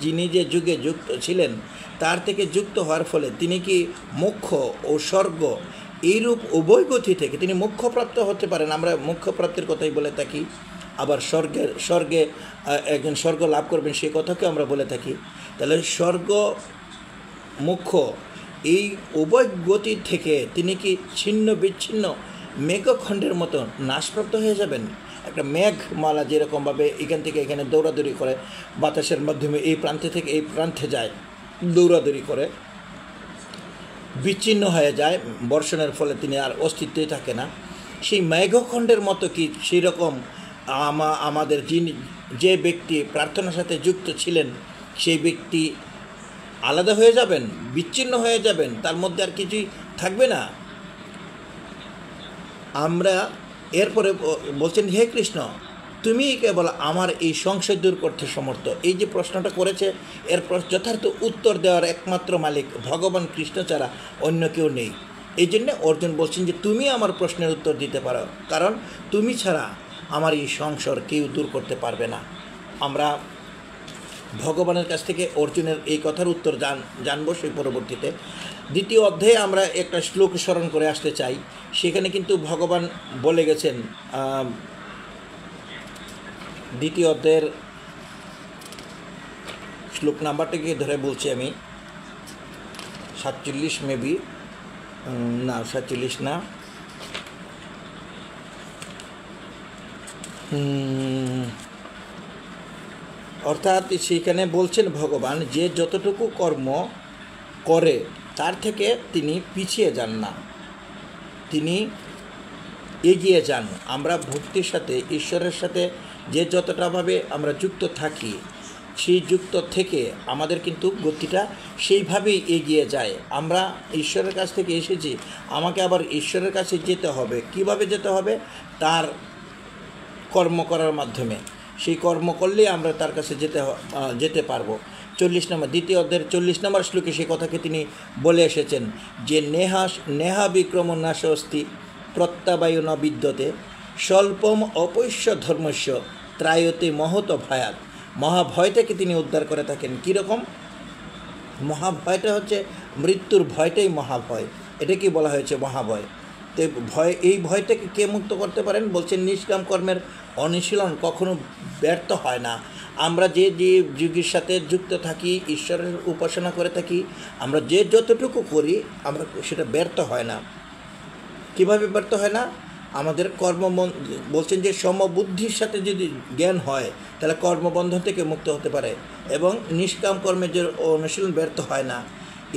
যিনি যে যুগে যুক্ত ছিলেন তার থেকে যুক্ত হওয়ার ফলে তিনি কি মোক্ষ ও স্বর্গ এইরূপ উভয় গতি থেকে তিনি মোক্ষপ্রাপ্ত হতে পারেন। আমরা মোক্ষপ্রাপ্তির কথাই বলে থাকি, আবার স্বর্গে একজন স্বর্গ লাভ করবেন সেই কথাকে আমরা বলে থাকি। তাহলে স্বর্গ মোক্ষ এই উভয় গতি থেকে তিনি কি ছিন্ন বিচ্ছিন্ন মেঘখণ্ডের মতো নাশপ্রাপ্ত হয়ে যাবেন? একটা মেঘমালা যেরকমভাবে এখান থেকে এখানে দৌড়াদৌড়ি করে, বাতাসের মাধ্যমে এই প্রান্তে থেকে এই প্রান্তে যায়, দৌড়াদৌড়ি করে বিচ্ছিন্ন হয়ে যায়, বর্ষণের ফলে তিনি আর অস্তিত্বই থাকে না। সেই মেঘখণ্ডের মতো কি সেই রকম আমাদের যে ব্যক্তি প্রার্থনার সাথে যুক্ত ছিলেন সেই ব্যক্তি আলাদা হয়ে যাবেন, বিচ্ছিন্ন হয়ে যাবেন, তার মধ্যে আর কিছুই থাকবে না। আমরা এরপরে বলছেন, হে কৃষ্ণ, তুমি কেবল আমার এই সংশয় দূর করতে সমর্থ। এই যে প্রশ্নটা করেছে, এর যথার্থ উত্তর দেওয়ার একমাত্র মালিক ভগবান কৃষ্ণ ছাড়া অন্য কেউ নেই। এই জন্যে অর্জুন বলছেন যে তুমি আমার প্রশ্নের উত্তর দিতে পারো, কারণ তুমি ছাড়া আমার এই সংশয় কেউ দূর করতে পারবে না। আমরা ভগবানের কাছ থেকে অর্জুনের এই কথার উত্তর জানবো সেই পরবর্তীতে। দ্বিতীয় অধ্যায়ে আমরা একটা শ্লোক স্মরণ করে আসতে চাই। সেখানে কিন্তু ভগবান বলে গেছেন, দ্বিতীয় অধ্যায়ের শ্লোক নাম্বারটাকে ধরে বলছি আমি, 47 মেবি, না 47 না, অর্থাৎ সেইখানে বলছেন ভগবান যে যতটুকু কর্ম করে তার থেকে তিনি পিছিয়ে যান না, তিনি এগিয়ে যান। আমরা ভক্তির সাথে, ঈশ্বরের সাথে যে যতটাভাবে আমরা যুক্ত থাকি, সেই যুক্ত থেকে আমাদের কিন্তু গতিটা সেইভাবেই এগিয়ে যায়। আমরা ঈশ্বরের কাছ থেকে এসেছি, আমাকে আবার ঈশ্বরের কাছে যেতে হবে। কিভাবে যেতে হবে? তার কর্ম করার মাধ্যমে। সেই কর্ম করলেই আমরা তার কাছে যেতে পারবো। 40 নম্বর, দ্বিতীয় অধ্যায়ের 40 নম্বর শ্লোকে সেই কথাকে তিনি বলে এসেছেন যে নেহা বিক্রম নাশস্তি প্রত্যাবায়ু ন বিদ্যতে স্বল্পম অপৈশ্য ধর্মস্য ত্রায়তে মহত ভয়াত। মহাভয় থেকে তিনি উদ্ধার করে থাকেন। কীরকম? মহাভয়টা হচ্ছে মৃত্যুর ভয়টাই মহাভয়, এটাকে বলা হয়েছে মহাভয়। তো ভয়, এই ভয়টাকে কে মুক্ত করতে পারেন? বলছেন নিষ্কাম কর্মের অনুশীলন কখনো ব্যর্থ হয় না। আমরা যে যুগের সাথে যুক্ত থাকি, ঈশ্বরের উপাসনা করে থাকি, আমরা যে যতটুকু করি আমরা সেটা ব্যর্থ হয় না। কিভাবে ব্যর্থ হয় না? আমাদের বলছেন যে সমবুদ্ধির সাথে যদি জ্ঞান হয় তাহলে কর্মবন্ধন থেকে মুক্ত হতে পারে, এবং নিষ্কাম কর্মের যে অনুশীলন ব্যর্থ হয় না।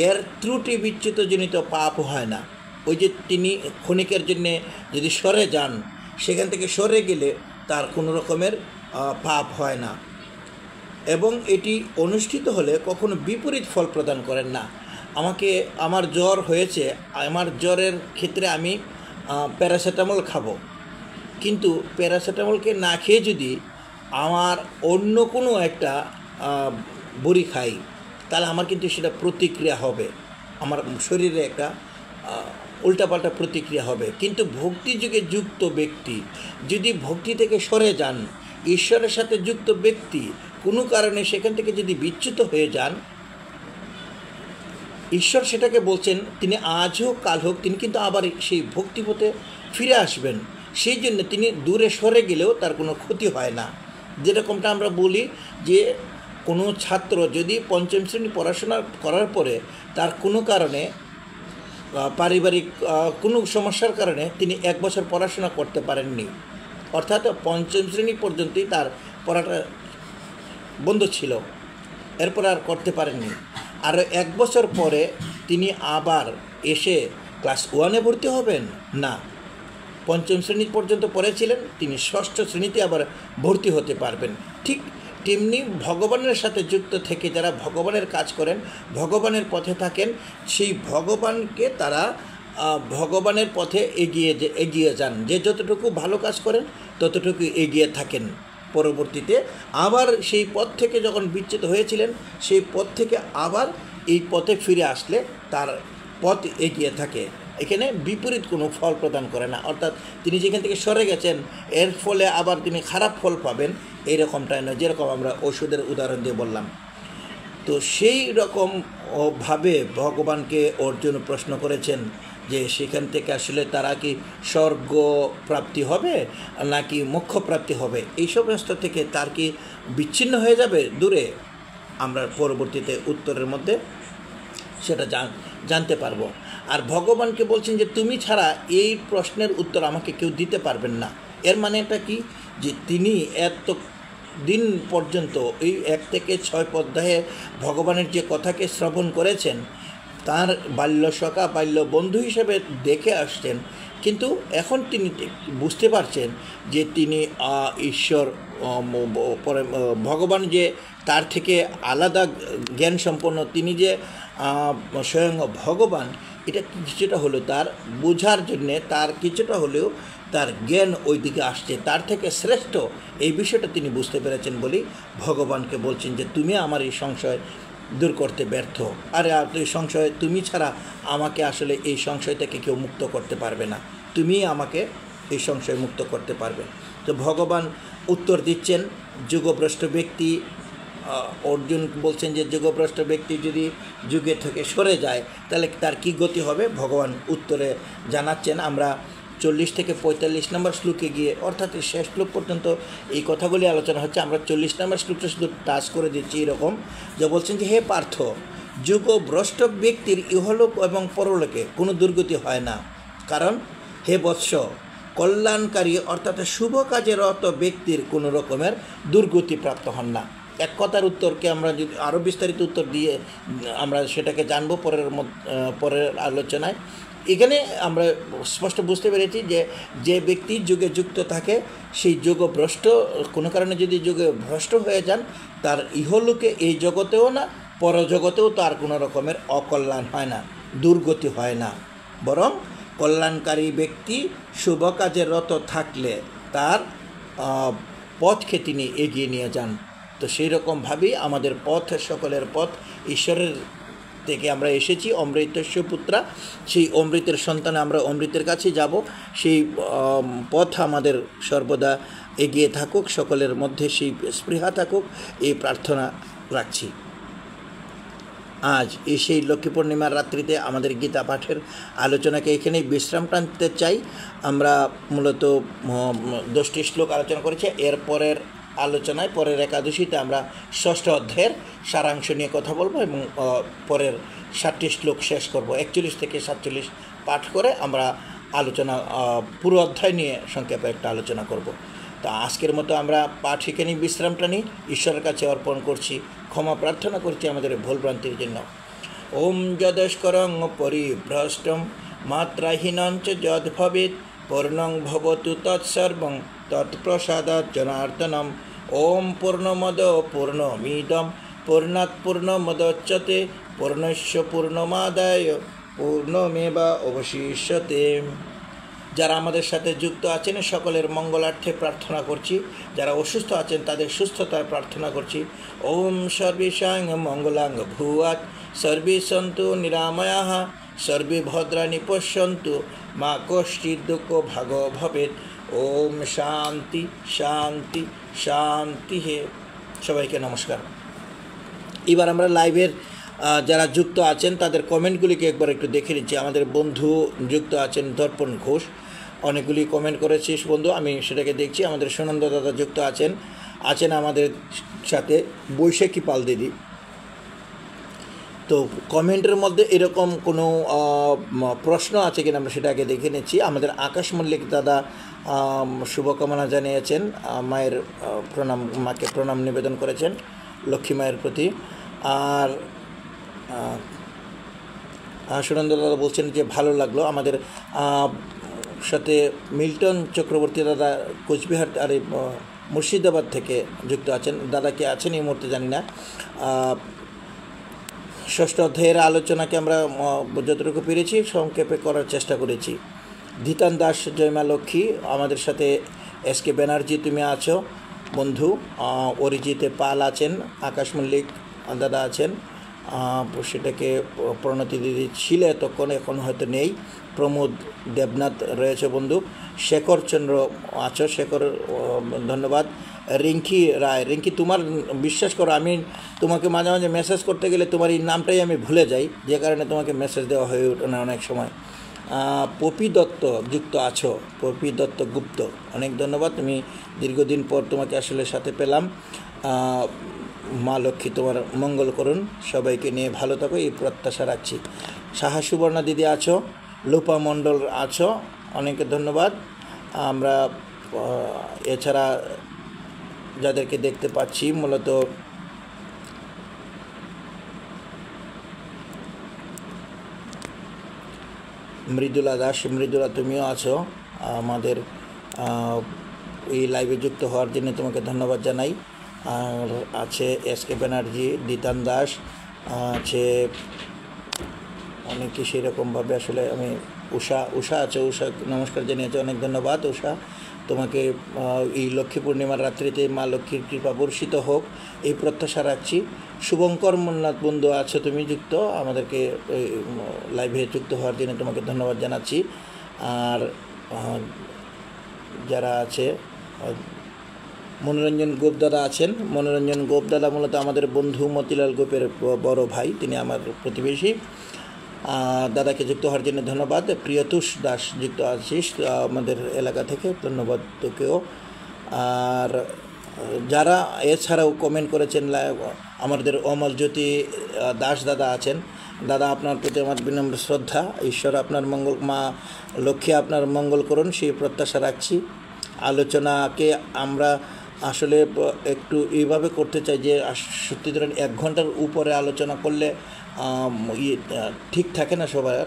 এর ত্রুটি বিচ্যুতজনিত পাপ হয় না। ওই যে তিনি ক্ষণিকের জন্যে যদি সরে যান, সেখান থেকে সরে গেলে তার কোনো রকমের পাপ হয় না, এবং এটি অনুষ্ঠিত হলে কখনো বিপরীত ফল প্রদান করেন না। আমার জ্বর হয়েছে, আমার জ্বরের ক্ষেত্রে আমি প্যারাসিটামল খাবো, কিন্তু প্যারাসিটামলকে না খেয়ে যদি আমার অন্য কোনো একটা বড়ি খাই, তাহলে আমার কিন্তু সেটা প্রতিক্রিয়া হবে, আমার শরীরে একটা উল্টাপাল্টা প্রতিক্রিয়া হবে। কিন্তু ভক্তিযুগে যুক্ত ব্যক্তি যদি ভক্তি থেকে সরে যান, ঈশ্বরের সাথে যুক্ত ব্যক্তি কোনো কারণে সেখান থেকে যদি বিচ্যুত হয়ে যান, ঈশ্বর সেটাকে বলছেন তিনি আজ হোক কাল হোক তিনি কিন্তু আবার সেই ভক্তিপথে ফিরে আসবেন। সেই জন্য তিনি দূরে সরে গেলেও তার কোনো ক্ষতি হয় না। যেরকমটা আমরা বলি যে কোনো ছাত্র যদি পঞ্চম শ্রেণী পড়াশোনা করার পরে তার কোনো কারণে পারিবারিক কোনো সমস্যার কারণে তিনি 1 বছর পড়াশোনা করতে পারেননি, অর্থাৎ পঞ্চম শ্রেণী পর্যন্তই তার পড়াটা বন্ধ ছিল, এরপর আর করতে পারেননি। আর 1 বছর পরে তিনি আবার এসে ক্লাস 1-এ ভর্তি হবেন না, পঞ্চম শ্রেণী পর্যন্ত পড়েছিলেন, তিনি 6ষ্ঠ শ্রেণীতে আবার ভর্তি হতে পারবেন। ঠিক তেমনি ভগবানের সাথে যুক্ত থেকে যারা ভগবানের কাজ করেন, ভগবানের পথে থাকেন, সেই ভগবানকে তারা ভগবানের পথে এগিয়ে যান। যে যতটুকু ভালো কাজ করেন ততটুকু এগিয়ে থাকেন। পরবর্তীতে আবার সেই পথ থেকে যখন বিচ্যুত হয়েছিলেন, সেই পথ থেকে আবার এই পথে ফিরে আসলে তার পথ এগিয়ে থাকে। এখানে বিপরীত কোনো ফল প্রদান করে না, অর্থাৎ তিনি যেখান থেকে সরে গেছেন এর ফলে আবার তিনি খারাপ ফল পাবেন এইরকমটাই নয়, যেরকম আমরা ওষুধের উদাহরণ দিয়ে বললাম। তো সেই রকমভাবে ভগবানকে অর্জুন প্রশ্ন করেছেন যে সেখান থেকে আসলে তারা কি স্বর্গ প্রাপ্তি হবে নাকি মোক্ষ প্রাপ্তি হবে, এই সমস্ত থেকে তার কি বিচ্ছিন্ন হয়ে যাবে দূরে? আমরা পরবর্তীতে উত্তরের মধ্যে সেটা জানতে পারবো। আর ভগবানকে বলছেন যে তুমি ছাড়া এই প্রশ্নের উত্তর আমাকে কেউ দিতে পারবেন না। এর মানে এটা কি? যে তিনি এত দিন পর্যন্ত এই 1 থেকে 6 অধ্যায়ে ভগবানের যে কথাকে শ্রবণ করেছেন, তার বাল্য সখা বাল্য বন্ধু হিসেবে দেখে আসছেন, কিন্তু এখন তিনি বুঝতে পারছেন যে তিনি ঈশ্বর, ভগবান যে তার থেকে আলাদা জ্ঞান সম্পন্ন, তিনি যে স্বয়ং ভগবান, এটা কিছুটা হলেও তার বোঝার জন্যে, তার কিছুটা হলেও তার জ্ঞান ওই দিকে আসছে, তার থেকে শ্রেষ্ঠ এই বিষয়টা তিনি বুঝতে পেরেছেন বলেই ভগবানকে বলছেন যে তুমি আমার এই সংশয় দূর করতে ব্যর্থ। আরে এই সংশয়, তুমি ছাড়া আমাকে আসলে এই সংশয় থেকে কেউ মুক্ত করতে পারবে না, তুমি আমাকে এই সংশয় মুক্ত করতে পারবে। তো ভগবান উত্তর দিচ্ছেন যুগভ্রষ্ট ব্যক্তি, অর্জুন বলছেন যে যুগভ্রষ্ট ব্যক্তি যদি যুগে থেকে সরে যায় তাহলে তার কী গতি হবে, ভগবান উত্তরে জানাচ্ছেন। আমরা 40 থেকে 45 নম্বর শ্লোকে গিয়ে, অর্থাৎ শেষ শ্লোক পর্যন্ত এই কথাগুলি আলোচনা হচ্ছে। আমরা 40 নম্বর শ্লোকটা শুধু টাচ করে দিচ্ছি এরকম, যে বলছেন যে হে পার্থ, যুগভ্রষ্ট ব্যক্তির ইহলোক এবং পরলোকে কোনো দুর্গতি হয় না, কারণ হে বৎস, কল্যাণকারী অর্থাৎ শুভ কাজে রত ব্যক্তির কোনো রকমের দুর্গতি প্রাপ্ত হন না। এক কথার উত্তরকে আমরা যদি আরও বিস্তারিত উত্তর দিয়ে আমরা সেটাকে জানবো পরের আলোচনায়। এখানে আমরা স্পষ্ট বুঝতে পেরেছি যে যে ব্যক্তি যুগে যুক্ত থাকে সেই যুগভ্রষ্ট, কোনো কারণে যদি যুগে ভ্রষ্ট হয়ে যান, তার ইহলোকে এই জগতেও না পরজগতেও তার কোনো রকমের অকল্যাণ হয় না, দুর্গতি হয় না, বরং কল্যাণকারী ব্যক্তি শুভ কাজে রত থাকলে তার পথকে তিনি এগিয়ে নিয়ে যান। তো সেই রকমভাবেই আমাদের পথ, সকলের পথ ঈশ্বরের থেকে আমরা এসেছি, অমৃতস্য পুত্রা, সেই অমৃতের সন্তান, আমরা অমৃতের কাছে যাব। সেই পথ আমাদের সর্বদা এগিয়ে থাকুক, সকলের মধ্যে সেই স্পৃহা থাকুক, এই প্রার্থনা রাখছি। আজ সেই লক্ষ্মী পূর্ণিমার রাত্রিতে আমাদের গীতা পাঠের আলোচনাকে এখানেই বিশ্রাম টানতে চাই। আমরা মূলত 10টি শ্লোক আলোচনা করেছি। এরপরের আলোচনায়, পরের একাদশীতে আমরা 6ষ্ঠ অধ্যায়ের সারাংশ নিয়ে কথা বলবো এবং পরের 7টি শ্লোক শেষ করব। 41 থেকে 47 পাঠ করে আমরা আলোচনা, পুরো অধ্যায় নিয়ে সংক্ষেপে একটা আলোচনা করব। তা আজকের মতো আমরা পাঠ এখানেই বিশ্রাম টানি, ঈশ্বরের কাছে অর্পণ করছি, ক্ষমা প্রার্থনা করছি আমাদের ভুলভ্রান্তির জন্য। ওম যদস্করং পরিভ্রষ্টম মাত্রাহীনঞ্চ যদ ভবেৎ পূর্ণং ভবতু তৎসর্বং তৎপ্রসাদাৎ জনার্দনম। ওম পূর্ণমদ পূর্ণমিদম পূর্ণাৎ পূর্ণমদচ্যতে পূর্ণস্য পূর্ণমাদায় পূর্ণমেবা অবশিষ্যতে। যারা আমাদের সাথে যুক্ত আছেন সকলের মঙ্গলার্থে প্রার্থনা করছি, যারা অসুস্থ আছেন তাদের সুস্থতায় প্রার্থনা করছি। ওম সর্বেষাং মঙ্গলাং ভূয়াৎ, সর্বে সন্তু নিরাময়াঃ, সর্বে ভদ্রাণি পশ্যন্তু, মা কশ্চিৎ দুঃখ ভাগ ভবেৎ। ওম শান্তি শান্তি শান্তি। হে সবাইকে নমস্কার। এবার আমরা লাইভের যারা যুক্ত আছেন তাদের কমেন্টগুলিকে একবার একটু দেখে নিচ্ছি। আমাদের বন্ধু যুক্ত আছেন দর্পণ ঘোষ, অনেকগুলি কমেন্ট করেছিস বন্ধু, আমি সেটাকে দেখছি। আমাদের সুনন্দ দাদা যুক্ত আছেন আমাদের সাথে বৈশাখী পাল দিদি। তো কমেন্টের মধ্যে এরকম কোনো প্রশ্ন আছে কিনা আমরা সেটাকে দেখে নিচ্ছি। আমাদের আকাশ মল্লিক দাদা শুভকামনা জানিয়েছেন, মায়ের প্রণাম, মাকে প্রণাম নিবেদন করেছেন লক্ষ্মী মায়ের প্রতি। আর সুরেন্দ্র দাদা বলছেন যে ভালো লাগলো। আমাদের সাথে মিল্টন চক্রবর্তী দাদা কোচবিহার আর মুর্শিদাবাদ থেকে যুক্ত আছেন। দাদা কে আছেন এই মুহূর্তে জানি না। 6ষ্ঠ অধ্যায়ের আলোচনাকে আমরা যতটুকু পেরেছি সংক্ষেপে করার চেষ্টা করেছি। ধিতান দাস, জয়মা লক্ষ্মী, আমাদের সাথে এসকে ব্যানার্জি তুমি আছো বন্ধু, অরিজিতে পাল আছেন, আকাশ মল্লিক দাদা আছেন, সেটাকে প্রণতি দিদি ছিল তখন, এখন হয়তো নেই। প্রমোদ দেবনাথ রয়েছে বন্ধু, শেখর চন্দ্র আছো, শেখর ধন্যবাদ। রিঙ্কি রায়, রিঙ্কি তোমার বিশ্বাস করো আমি তোমাকে মাঝে মাঝে মেসেজ করতে গেলে তোমার এই নামটাই আমি ভুলে যাই, যে কারণে তোমাকে মেসেজ দেওয়া হয়ে ওঠে না অনেক সময়। পপি দত্ত যুক্ত আছো, পপি দত্ত গুপ্ত, অনেক ধন্যবাদ। তুমি দীর্ঘদিন পর তোমাকে আসলে সাথে পেলাম। মা লক্ষ্মী তোমার মঙ্গল করুন, সবাইকে নিয়ে ভালো থাকো এই প্রত্যাশা রাখছি। সাহা সুবর্ণা দিদি আছো, লোপা মণ্ডল আছো, অনেকে ধন্যবাদ। আমরা এছাড়া যাদেরকে দেখতে পাচ্ছি মূলত মৃদুলা দাস, মৃদুলা তুমিও আছো, আমাদের এই লাইভে যুক্ত হওয়ার জন্য তোমাকে ধন্যবাদ জানাই। আর আছে এসকে ব্যানার্জি, দিতান দাস আছে, অনেকে সেরকমভাবে আসলে আমি উষা আছে, উষা নমস্কার জানিয়েছে, অনেক ধন্যবাদ উষা তোমাকে। এই লক্ষ্মী পূর্ণিমার রাত্রিতে মা লক্ষ্মীর কৃপা বর্ষিত হোক এই প্রত্যাশা রাখছি। শুভঙ্কর মন্নাথ বন্ধু আছো তুমি যুক্ত, আমাদেরকে লাইভে যুক্ত হওয়ার জন্য তোমাকে ধন্যবাদ জানাচ্ছি। আর যারা আছে মনোরঞ্জন গোপ দাদা আছেন। মনোরঞ্জন গোপ দাদা মূলত আমাদের বন্ধু মতিলাল গোপের বড় ভাই, তিনি আমার প্রতিবেশী। দাদাকে যুক্ত হওয়ার জন্য ধন্যবাদ। প্রিয়তুষ দাস যুক্ত আছিস আমাদের এলাকা থেকে, ধন্যবাদ তোকেও। আর যারা এছাড়াও কমেন্ট করেছেন, আমাদের অমল জ্যোতি দাস দাদা আছেন। দাদা, আপনার প্রতি আমার বিনম্র শ্রদ্ধা। ঈশ্বর আপনার মঙ্গল, মা লক্ষ্মী আপনার মঙ্গল করুন, সেই প্রত্যাশা রাখছি। আলোচনাকে আমরা আসলে একটু এইভাবে করতে চাই যে সত্যি ধরেন 1 ঘন্টার উপরে আলোচনা করলে ঠিক থাকে না সবার।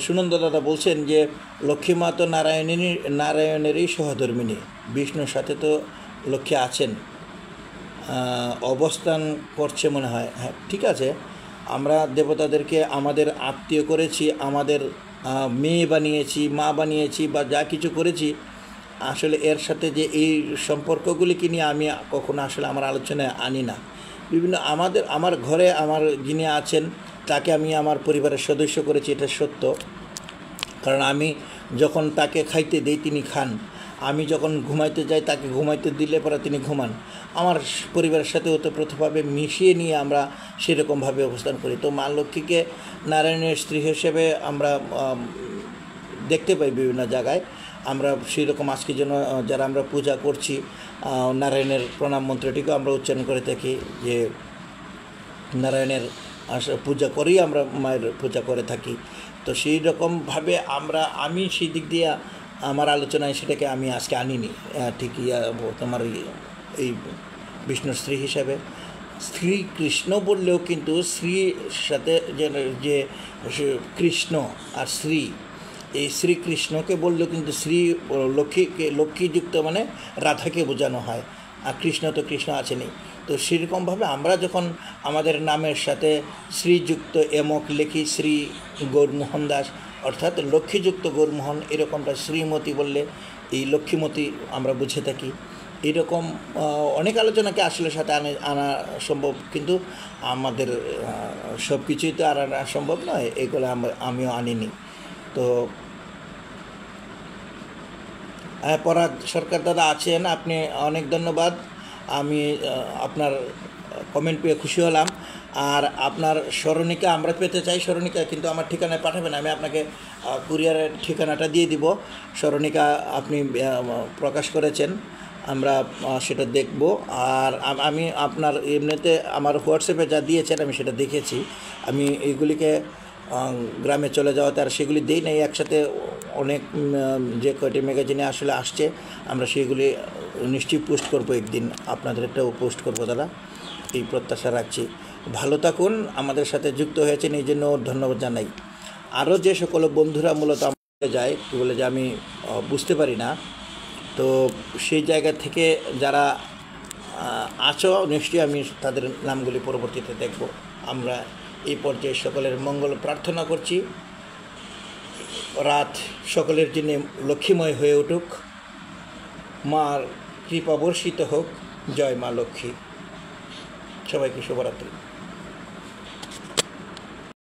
সুনন্দ দাদা বলছেন যে লক্ষ্মী মা তো নারায়ণেরই সহধর্মিনী, বিষ্ণুর সাথে তো লক্ষ্মী আছেন, অবস্থান করছে মনে হয়। হ্যাঁ, ঠিক আছে, আমরা দেবতাদেরকে আমাদের আত্মীয় করেছি, আমাদের মেয়ে বানিয়েছি, মা বানিয়েছি, বা যা কিছু করেছি, আসলে এর সাথে যে এই সম্পর্কগুলিকে নিয়ে আমি কখনো আসলে আমার আলোচনায় আনি না। বিভিন্ন আমার ঘরে আমার যিনি আছেন তাকে আমি আমার পরিবারের সদস্য করেছি, এটা সত্য। কারণ আমি যখন তাকে খাইতে দিই তিনি খান, আমি যখন ঘুমাইতে যাই তাকে ঘুমাইতে দিলে পরে তিনি ঘুমান। আমার পরিবারের সাথে ওতপ্রোতভাবে মিশিয়ে নিয়ে আমরা সেরকমভাবে অবস্থান করি। তো মা লক্ষ্মীকে নারায়ণের স্ত্রী হিসেবে আমরা দেখতে পাই বিভিন্ন জায়গায়। আমরা সেই রকম আজকে যেন যারা আমরা পূজা করছি, নারায়ণের প্রণাম মন্ত্রটিকেও আমরা উচ্চারণ করে থাকি যে নারায়ণের পূজা করেই আমরা মায়ের পূজা করে থাকি। তো সেই রকমভাবে আমি সেই দিক দিয়ে আমার আলোচনায় সেটাকে আমি আজকে আনিনি। ঠিকই তোমার এই বিষ্ণুর স্ত্রী হিসাবে শ্রীকৃষ্ণ বললেও কিন্তু শ্রীর সাথে যে কৃষ্ণ আর শ্রী, এই শ্রীকৃষ্ণকে বললেও কিন্তু শ্রী লক্ষ্মীযুক্ত মানে রাধাকে বোঝানো হয়, আর কৃষ্ণ তো কৃষ্ণ আছেনই। তো সেরকমভাবে আমরা যখন আমাদের নামের সাথে শ্রীযুক্ত এমক লিখি, শ্রী গৌরমোহন দাস, অর্থাৎ লক্ষ্মীযুক্ত গৌরমোহন, এরকমটা শ্রীমতী বললে এই লক্ষ্মীমতী আমরা বুঝে থাকি। এরকম অনেক আলোচনাকে আসলে সাথে আনা সম্ভব, কিন্তু আমাদের সব কিছুই তো আর আনা সম্ভব নয়, এগুলো আমিও আনিনি। তো পরাগ সরকার দাদা আছেন, আপনি অনেক ধন্যবাদ। আমি আপনার কমেন্ট পেয়ে খুশি হলাম। আর আপনার স্মরণিকা আমরা পেতে চাই, স্মরণিকা কিন্তু আমার ঠিকানায় পাঠাবেন, আমি আপনাকে কুরিয়ারের ঠিকানাটা দিয়ে দিব। স্মরণিকা আপনি প্রকাশ করেছেন, আমরা সেটা দেখব। আর আমি আপনার এমনিতে আমার হোয়াটসঅ্যাপে যা দিয়েছেন আমি সেটা দেখেছি। আমি এইগুলিকে গ্রামে চলে যাওয়াতে আর সেগুলি দিই নাই, একসাথে অনেক যে কয়টি ম্যাগাজিনে আসলে আসছে আমরা সেগুলি নিশ্চয়ই পোস্ট করব, একদিন আপনাদেরটাও পোস্ট করব দাদা, এই প্রত্যাশা রাখছি। ভালো থাকুন, আমাদের সাথে যুক্ত হয়েছেন এই জন্য ধন্যবাদ জানাই। আরও যে সকল বন্ধুরা মূলত আমার যায় কী বলে যে আমি বুঝতে পারি না, তো সেই জায়গা থেকে যারা আছো নিশ্চয়ই আমি তাদের নামগুলি পরবর্তীতে দেখব। আমরা এই পর্যায়ে সকলের মঙ্গল প্রার্থনা করছি। রাত সকলের জন্য লক্ষ্মীময় হয়ে উঠুক, মার কৃপা বর্ষিত হোক। জয় মা লক্ষ্মী। সবাইকে শুভরাত্রি।